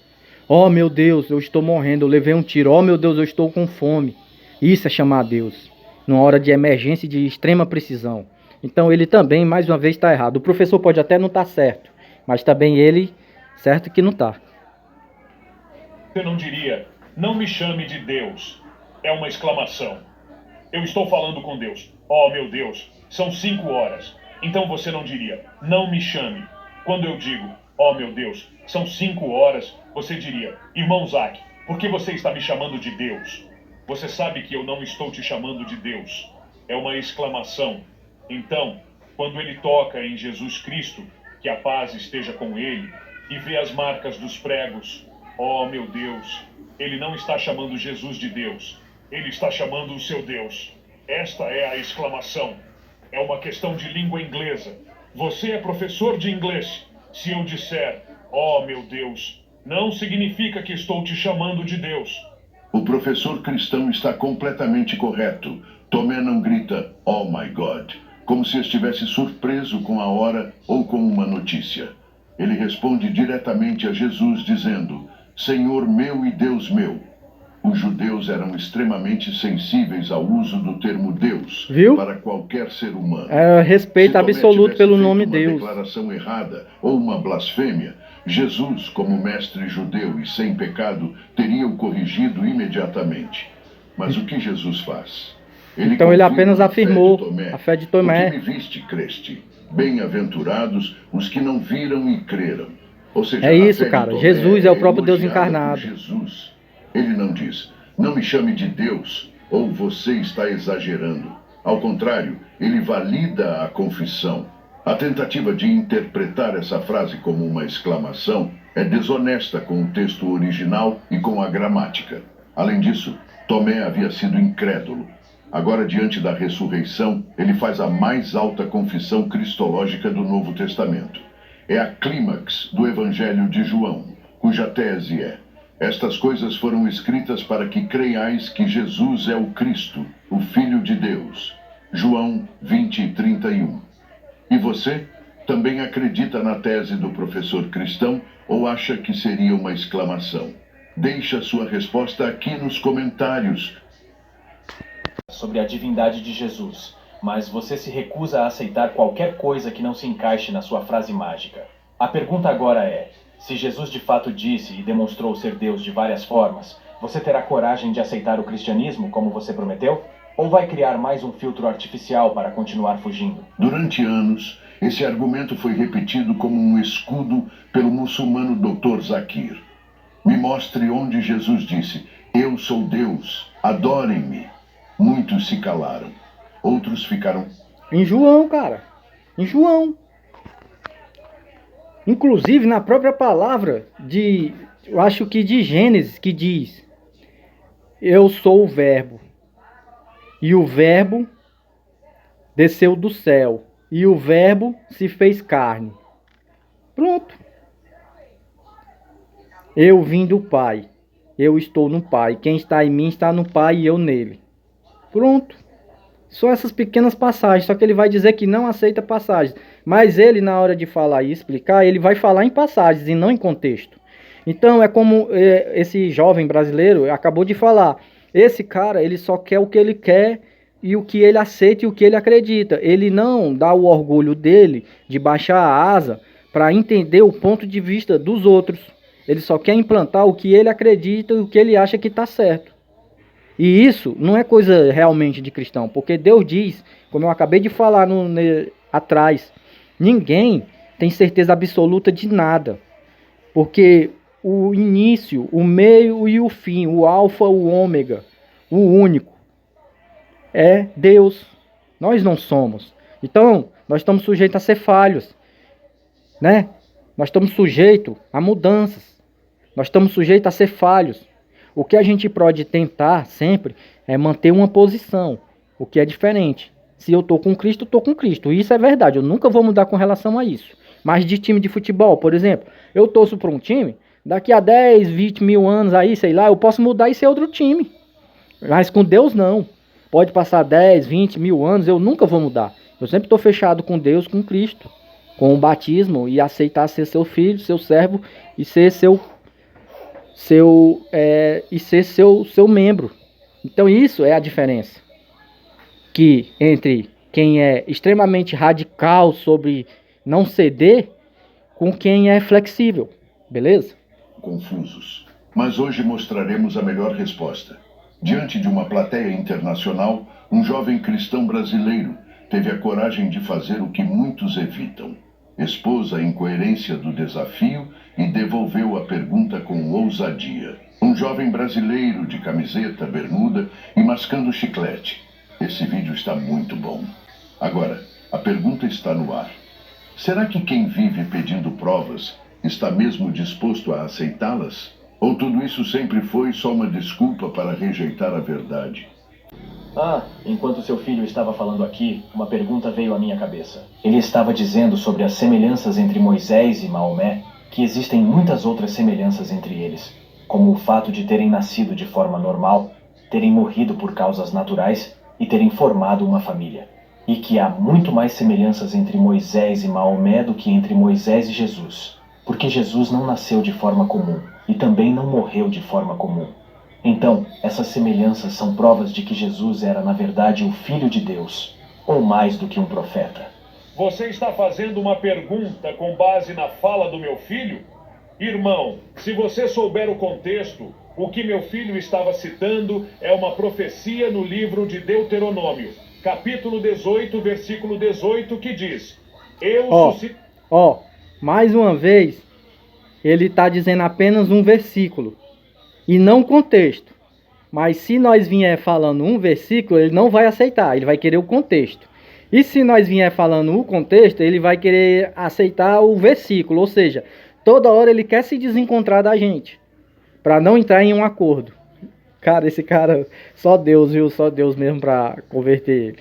Oh meu Deus, eu estou morrendo, eu levei um tiro. Oh meu Deus, eu estou com fome. Isso é chamar a Deus. Numa hora de emergência e de extrema precisão. Então ele também, mais uma vez, está errado. O professor pode até não estar certo. Mas também ele, certo que não está. Você não diria, não me chame de Deus. É uma exclamação. Eu estou falando com Deus. Oh meu Deus, são 5 horas. Então você não diria, não me chame. Quando eu digo, oh meu Deus, são 5 horas, você diria, irmão Zac, por que você está me chamando de Deus? Você sabe que eu não estou te chamando de Deus. É uma exclamação. Então, quando ele toca em Jesus Cristo, que a paz esteja com ele, e vê as marcas dos pregos, oh meu Deus, ele não está chamando Jesus de Deus. Ele está chamando o seu Deus. Esta é a exclamação. É uma questão de língua inglesa. Você é professor de inglês. Se eu disser, oh meu Deus, não significa que estou te chamando de Deus. O professor cristão está completamente correto. Tomé não grita, oh my God, como se estivesse surpreso com a hora ou com uma notícia. Ele responde diretamente a Jesus dizendo, Senhor meu e Deus meu. Os judeus eram extremamente sensíveis ao uso do termo Deus. Viu? Para qualquer ser humano. É respeito absoluto pelo nome Deus. Se uma declaração errada ou uma blasfêmia, Jesus, como mestre judeu e sem pecado, teria o corrigido imediatamente. Mas o que Jesus faz? Então ele apenas afirmou a fé de Tomé. O que me viste, creste. Bem-aventurados os que não viram e creram. Ou seja, é isso, cara. Jesus é o próprio Deus encarnado. Jesus. Ele não diz, não me chame de Deus, ou você está exagerando. Ao contrário, ele valida a confissão. A tentativa de interpretar essa frase como uma exclamação é desonesta com o texto original e com a gramática. Além disso, Tomé havia sido incrédulo. Agora, diante da ressurreição, ele faz a mais alta confissão cristológica do Novo Testamento. É a clímax do Evangelho de João, cuja tese é: estas coisas foram escritas para que creiais que Jesus é o Cristo, o Filho de Deus. João 20:31. E você? Também acredita na tese do professor cristão ou acha que seria uma exclamação? Deixe a sua resposta aqui nos comentários. Sobre a divindade de Jesus, mas você se recusa a aceitar qualquer coisa que não se encaixe na sua frase mágica. A pergunta agora é: se Jesus de fato disse e demonstrou ser Deus de várias formas, você terá coragem de aceitar o cristianismo como você prometeu? Ou vai criar mais um filtro artificial para continuar fugindo? Durante anos, esse argumento foi repetido como um escudo pelo muçulmano Dr. Zakir. Me mostre onde Jesus disse, eu sou Deus, adorem-me. Muitos se calaram. Outros ficaram... Em João, cara. Em João. Inclusive na própria palavra eu acho que de Gênesis, que diz, eu sou o verbo. E o verbo desceu do céu. E o verbo se fez carne. Pronto. Eu vim do Pai. Eu estou no Pai. Quem está em mim está no Pai e eu nele. Pronto. Só essas pequenas passagens. Só que ele vai dizer que não aceita passagens. Mas ele, na hora de falar e explicar, ele vai falar em passagens e não em contexto. Então é como esse jovem brasileiro acabou de falar. Esse cara, ele só quer o que ele quer e o que ele aceita e o que ele acredita. Ele não dá o orgulho dele de baixar a asa para entender o ponto de vista dos outros. Ele só quer implantar o que ele acredita e o que ele acha que está certo. E isso não é coisa realmente de cristão, porque Deus diz, como eu acabei de falar atrás, Ninguém tem certeza absoluta de nada. Porque o início, o meio e o fim, o alfa, o ômega, o único, é Deus. Nós não somos. Então, nós estamos sujeitos a ser falhos, né? Nós estamos sujeitos a mudanças. Nós estamos sujeitos a ser falhos. O que a gente pode tentar sempre é manter uma posição, o que é diferente. Se eu estou com Cristo, eu estou com Cristo. Isso é verdade, eu nunca vou mudar com relação a isso. Mas de time de futebol, por exemplo, eu torço para um time, daqui a 10, 20 mil anos aí, sei lá, eu posso mudar e ser outro time. Mas com Deus não. Pode passar 10, 20 mil anos, eu nunca vou mudar. Eu sempre estou fechado com Deus, com Cristo, com o batismo e aceitar ser seu filho, seu servo e ser seu membro. Então isso é a diferença que entre quem é extremamente radical sobre não ceder com quem é flexível, beleza? Confusos. Mas hoje mostraremos a melhor resposta. Diante de uma plateia internacional, um jovem cristão brasileiro teve a coragem de fazer o que muitos evitam. Expôs a incoerência do desafio e devolveu a pergunta com ousadia. Um jovem brasileiro de camiseta, bermuda e mascando chiclete. Esse vídeo está muito bom. Agora, a pergunta está no ar. Será que quem vive pedindo provas está mesmo disposto a aceitá-las? Ou tudo isso sempre foi só uma desculpa para rejeitar a verdade? Enquanto seu filho estava falando aqui, uma pergunta veio à minha cabeça. Ele estava dizendo sobre as semelhanças entre Moisés e Maomé, que existem muitas outras semelhanças entre eles, como o fato de terem nascido de forma normal, terem morrido por causas naturais e terem formado uma família. E que há muito mais semelhanças entre Moisés e Maomé do que entre Moisés e Jesus, porque Jesus não nasceu de forma comum e também não morreu de forma comum. Então, essas semelhanças são provas de que Jesus era, na verdade, o Filho de Deus, ou mais do que um profeta. Você está fazendo uma pergunta com base na fala do meu filho? Irmão, se você souber o contexto, o que meu filho estava citando é uma profecia no livro de Deuteronômio, capítulo 18, versículo 18, que diz: mais uma vez, ele está dizendo apenas um versículo e não contexto. Mas se nós vier falando um versículo, ele não vai aceitar, ele vai querer o contexto. E se nós vier falando o contexto, ele vai querer aceitar o versículo. Ou seja, toda hora ele quer se desencontrar da gente, para não entrar em um acordo. Cara, esse cara, só Deus, viu? Só Deus mesmo para converter ele.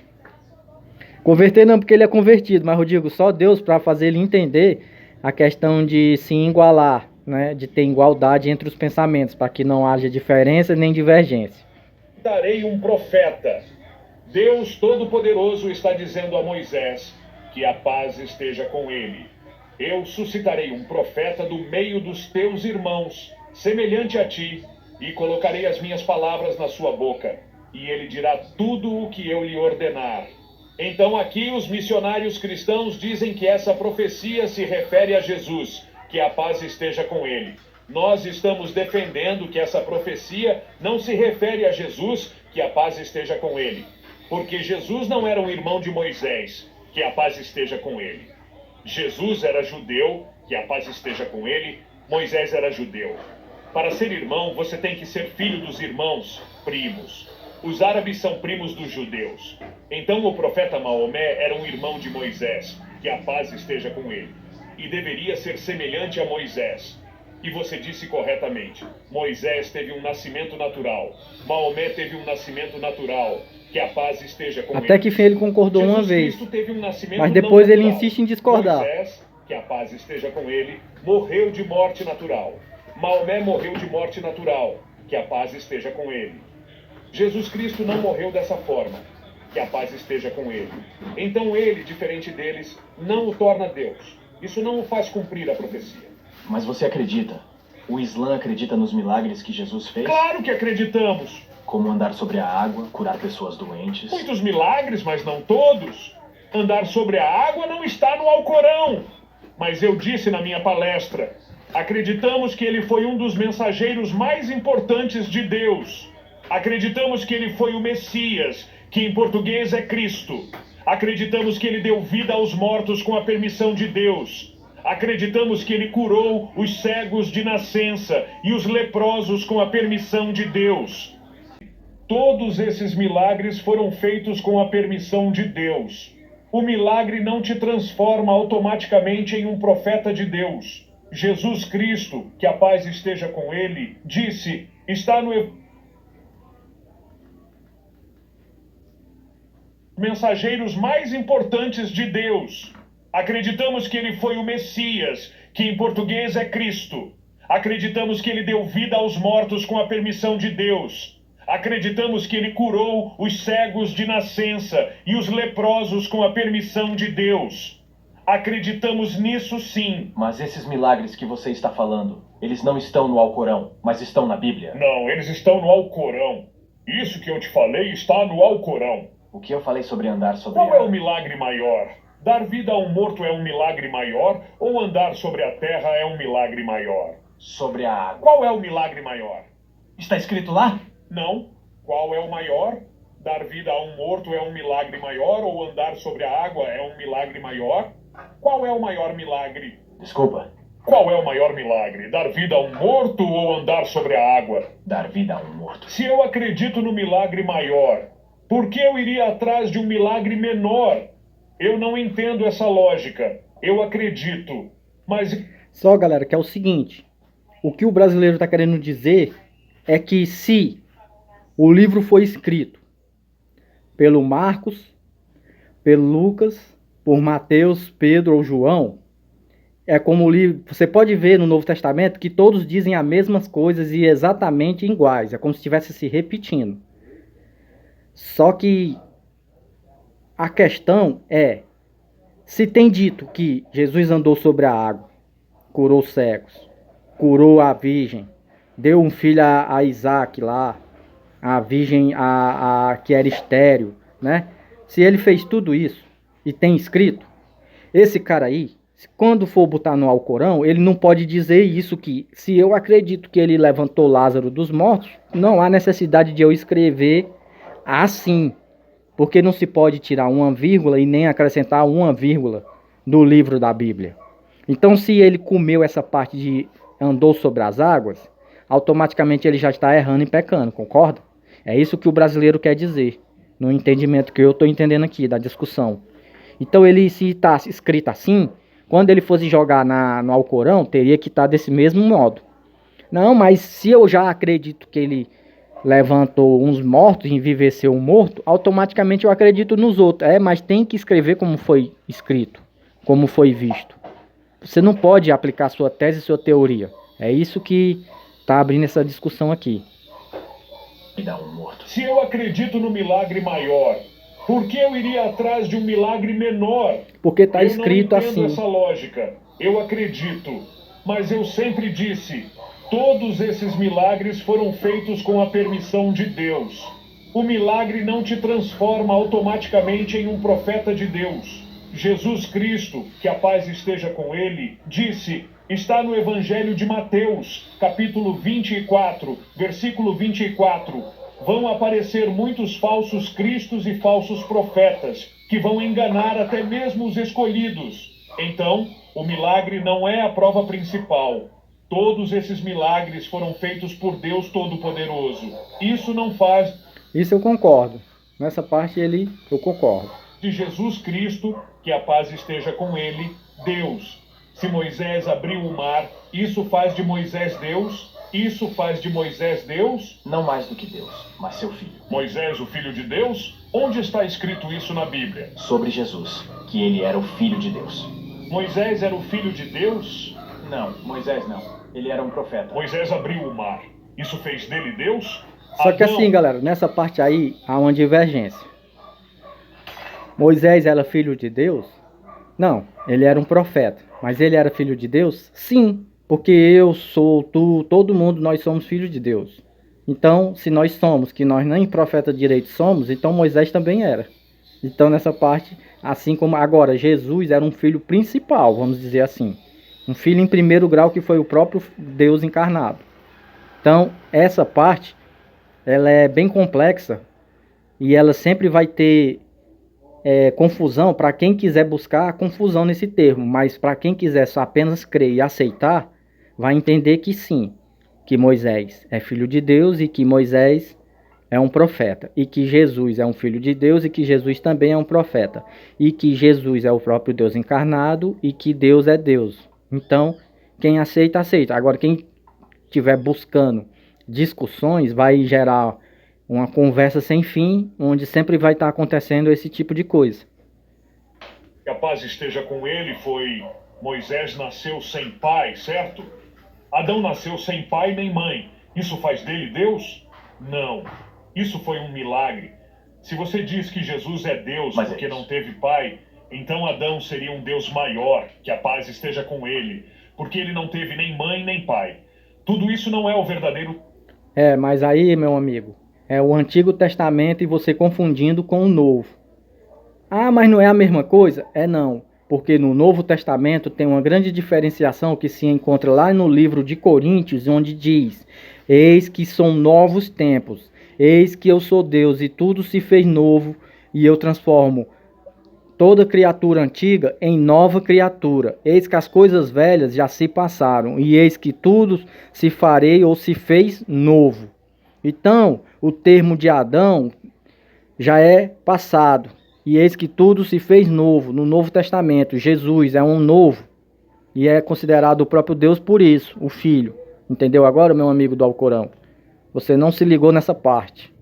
Converter não porque ele é convertido, mas eu digo só Deus para fazer ele entender a questão de se igualar, né? De ter igualdade entre os pensamentos, para que não haja diferença nem divergência. Darei um profeta. Deus Todo-Poderoso está dizendo a Moisés que a paz esteja com ele. Eu suscitarei um profeta do meio dos teus irmãos, semelhante a ti, e colocarei as minhas palavras na sua boca, e ele dirá tudo o que eu lhe ordenar. Então aqui os missionários cristãos dizem que essa profecia se refere a Jesus, que a paz esteja com ele. Nós estamos defendendo que essa profecia não se refere a Jesus, que a paz esteja com ele. Porque Jesus não era um irmão de Moisés, que a paz esteja com ele. Jesus era judeu, que a paz esteja com ele. Moisés era judeu. Para ser irmão, você tem que ser filho dos irmãos, primos. Os árabes são primos dos judeus. Então o profeta Maomé era um irmão de Moisés, que a paz esteja com ele. E deveria ser semelhante a Moisés. E você disse corretamente, Moisés teve um nascimento natural. Maomé teve um nascimento natural. Que a paz esteja com ele. Até que fim ele concordou Jesus uma vez. Cristo teve um nascimento mas depois ele natural. insiste em discordar. Moisés, que a paz esteja com ele, morreu de morte natural. Maomé morreu de morte natural. Que a paz esteja com ele. Jesus Cristo não morreu dessa forma. Que a paz esteja com ele. Então ele, diferente deles, não o torna Deus. Isso não o faz cumprir a profecia. Mas você acredita? O Islã acredita nos milagres que Jesus fez? Claro que acreditamos. Como andar sobre a água, curar pessoas doentes. Muitos milagres, mas não todos. Andar sobre a água não está no Alcorão. Mas eu disse na minha palestra, acreditamos que ele foi um dos mensageiros mais importantes de Deus. Acreditamos que ele foi o Messias, que em português é Cristo. Acreditamos que ele deu vida aos mortos com a permissão de Deus. Acreditamos que ele curou os cegos de nascença e os leprosos com a permissão de Deus. Todos esses milagres foram feitos com a permissão de Deus. O milagre não te transforma automaticamente em um profeta de Deus. Jesus Cristo, que a paz esteja com ele, disse, está no mensageiros mais importantes de Deus. Acreditamos que ele foi o Messias, que em português é Cristo. Acreditamos que ele deu vida aos mortos com a permissão de Deus. Acreditamos que ele curou os cegos de nascença e os leprosos com a permissão de Deus. Acreditamos nisso sim. Mas esses milagres que você está falando, eles não estão no Alcorão, mas estão na Bíblia. Não, eles estão no Alcorão. Isso que eu te falei está no Alcorão. O que eu falei sobre andar sobre Qual é água? o milagre maior? Dar vida a um morto é um milagre maior ou andar sobre a terra é um milagre maior? Sobre a água. Qual é o milagre maior? Está escrito lá? Não. Qual é o maior? Dar vida a um morto é um milagre maior ou andar sobre a água é um milagre maior? Qual é o maior milagre? Desculpa. Qual é o maior milagre? Dar vida a um morto ou andar sobre a água? Dar vida a um morto. Se eu acredito no milagre maior, por que eu iria atrás de um milagre menor? Eu não entendo essa lógica. Eu acredito, mas... Só, galera, que é o seguinte. O que o brasileiro está querendo dizer é que se o livro foi escrito pelo Marcos, pelo Lucas, por Mateus, Pedro ou João, é como o livro... Você pode ver no Novo Testamento que todos dizem as mesmas coisas e exatamente iguais. É como se estivesse se repetindo. Só que a questão é, se tem dito que Jesus andou sobre a água, curou cegos, curou a virgem, deu um filho a Isaac lá, a virgem que era estéril, né? Se ele fez tudo isso e tem escrito, esse cara aí, quando for botar no Alcorão, ele não pode dizer isso que, se eu acredito que ele levantou Lázaro dos mortos, não há necessidade de eu escrever assim, porque não se pode tirar uma vírgula e nem acrescentar uma vírgula do livro da Bíblia. Então, se ele comeu essa parte de andou sobre as águas, automaticamente ele já está errando e pecando, concorda? É isso que o brasileiro quer dizer, no entendimento que eu estou entendendo aqui, da discussão. Então, ele, se está escrito assim, quando ele fosse jogar no Alcorão, teria que estar desse mesmo modo. Não, mas se eu já acredito que ele levantou uns mortos e enviveceu um morto, automaticamente eu acredito nos outros. Mas tem que escrever como foi escrito, como foi visto. Você não pode aplicar sua tese e sua teoria. É isso que está abrindo essa discussão aqui. Se eu acredito no milagre maior, por que eu iria atrás de um milagre menor? Porque está escrito assim. Eu não entendo assim. essa lógica. Eu acredito, mas eu sempre disse, todos esses milagres foram feitos com a permissão de Deus. O milagre não te transforma automaticamente em um profeta de Deus. Jesus Cristo, que a paz esteja com ele, disse, está no Evangelho de Mateus, capítulo 24, versículo 24. Vão aparecer muitos falsos cristos e falsos profetas, que vão enganar até mesmo os escolhidos. Então, o milagre não é a prova principal. Todos esses milagres foram feitos por Deus Todo-Poderoso. Isso não faz... Isso eu concordo. Nessa parte eu concordo. De Jesus Cristo, que a paz esteja com ele, Deus. Se Moisés abriu o mar, isso faz de Moisés Deus? Isso faz de Moisés Deus? Não mais do que Deus, mas seu filho. Moisés, o filho de Deus? Onde está escrito isso na Bíblia? Sobre Jesus, que ele era o filho de Deus. Moisés era o filho de Deus? Não, Moisés não. Ele era um profeta. Moisés abriu o mar. Isso fez dele Deus? Só que assim, galera, nessa parte aí há uma divergência. Moisés era filho de Deus? Não, ele era um profeta. Mas ele era filho de Deus? Sim, porque eu sou, tu, todo mundo, nós somos filhos de Deus. Então, se nós somos, que nós nem profeta direito somos, então Moisés também era. Então, nessa parte, assim como agora, Jesus era um filho principal, vamos dizer assim. Um filho em primeiro grau que foi o próprio Deus encarnado. Então, essa parte, ela é bem complexa e ela sempre vai ter confusão para quem quiser buscar a confusão nesse termo, mas para quem quiser só apenas crer e aceitar, vai entender que sim, que Moisés é filho de Deus e que Moisés é um profeta, e que Jesus é um filho de Deus e que Jesus também é um profeta, e que Jesus é o próprio Deus encarnado e que Deus é Deus. Então, quem aceita, aceita. Agora, quem estiver buscando discussões vai gerar uma conversa sem fim, onde sempre vai estar acontecendo esse tipo de coisa. Que a paz esteja com ele foi: Moisés nasceu sem pai, certo? Adão nasceu sem pai nem mãe. Isso faz dele Deus? Não. Isso foi um milagre. Se você diz que Jesus é Deus porque não teve pai, então Adão seria um Deus maior, que a paz esteja com ele, porque ele não teve nem mãe nem pai. Tudo isso não é o verdadeiro... Mas aí, meu amigo, é o Antigo Testamento e você confundindo com o Novo. Ah, mas não é a mesma coisa? Não, porque no Novo Testamento tem uma grande diferenciação que se encontra lá no livro de Coríntios, onde diz: eis que são novos tempos, eis que eu sou Deus e tudo se fez novo, e eu transformo toda criatura antiga em nova criatura. Eis que as coisas velhas já se passaram, e eis que tudo se farei ou se fez novo. Então, o termo de Adão já é passado, e eis que tudo se fez novo. No Novo Testamento, Jesus é um novo, e é considerado o próprio Deus por isso, o Filho. Entendeu agora, meu amigo do Alcorão? Você não se ligou nessa parte.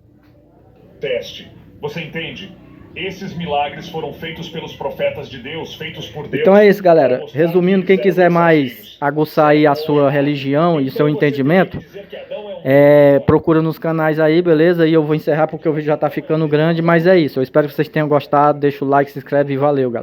Teste. Você entende? Esses milagres foram feitos pelos profetas de Deus, feitos por Deus. Então é isso, galera. Resumindo, quem quiser mais aguçar aí a sua religião e seu entendimento, procura nos canais aí, beleza? E eu vou encerrar porque o vídeo já tá ficando grande, mas é isso. Eu espero que vocês tenham gostado. Deixa o like, se inscreve e valeu, galera.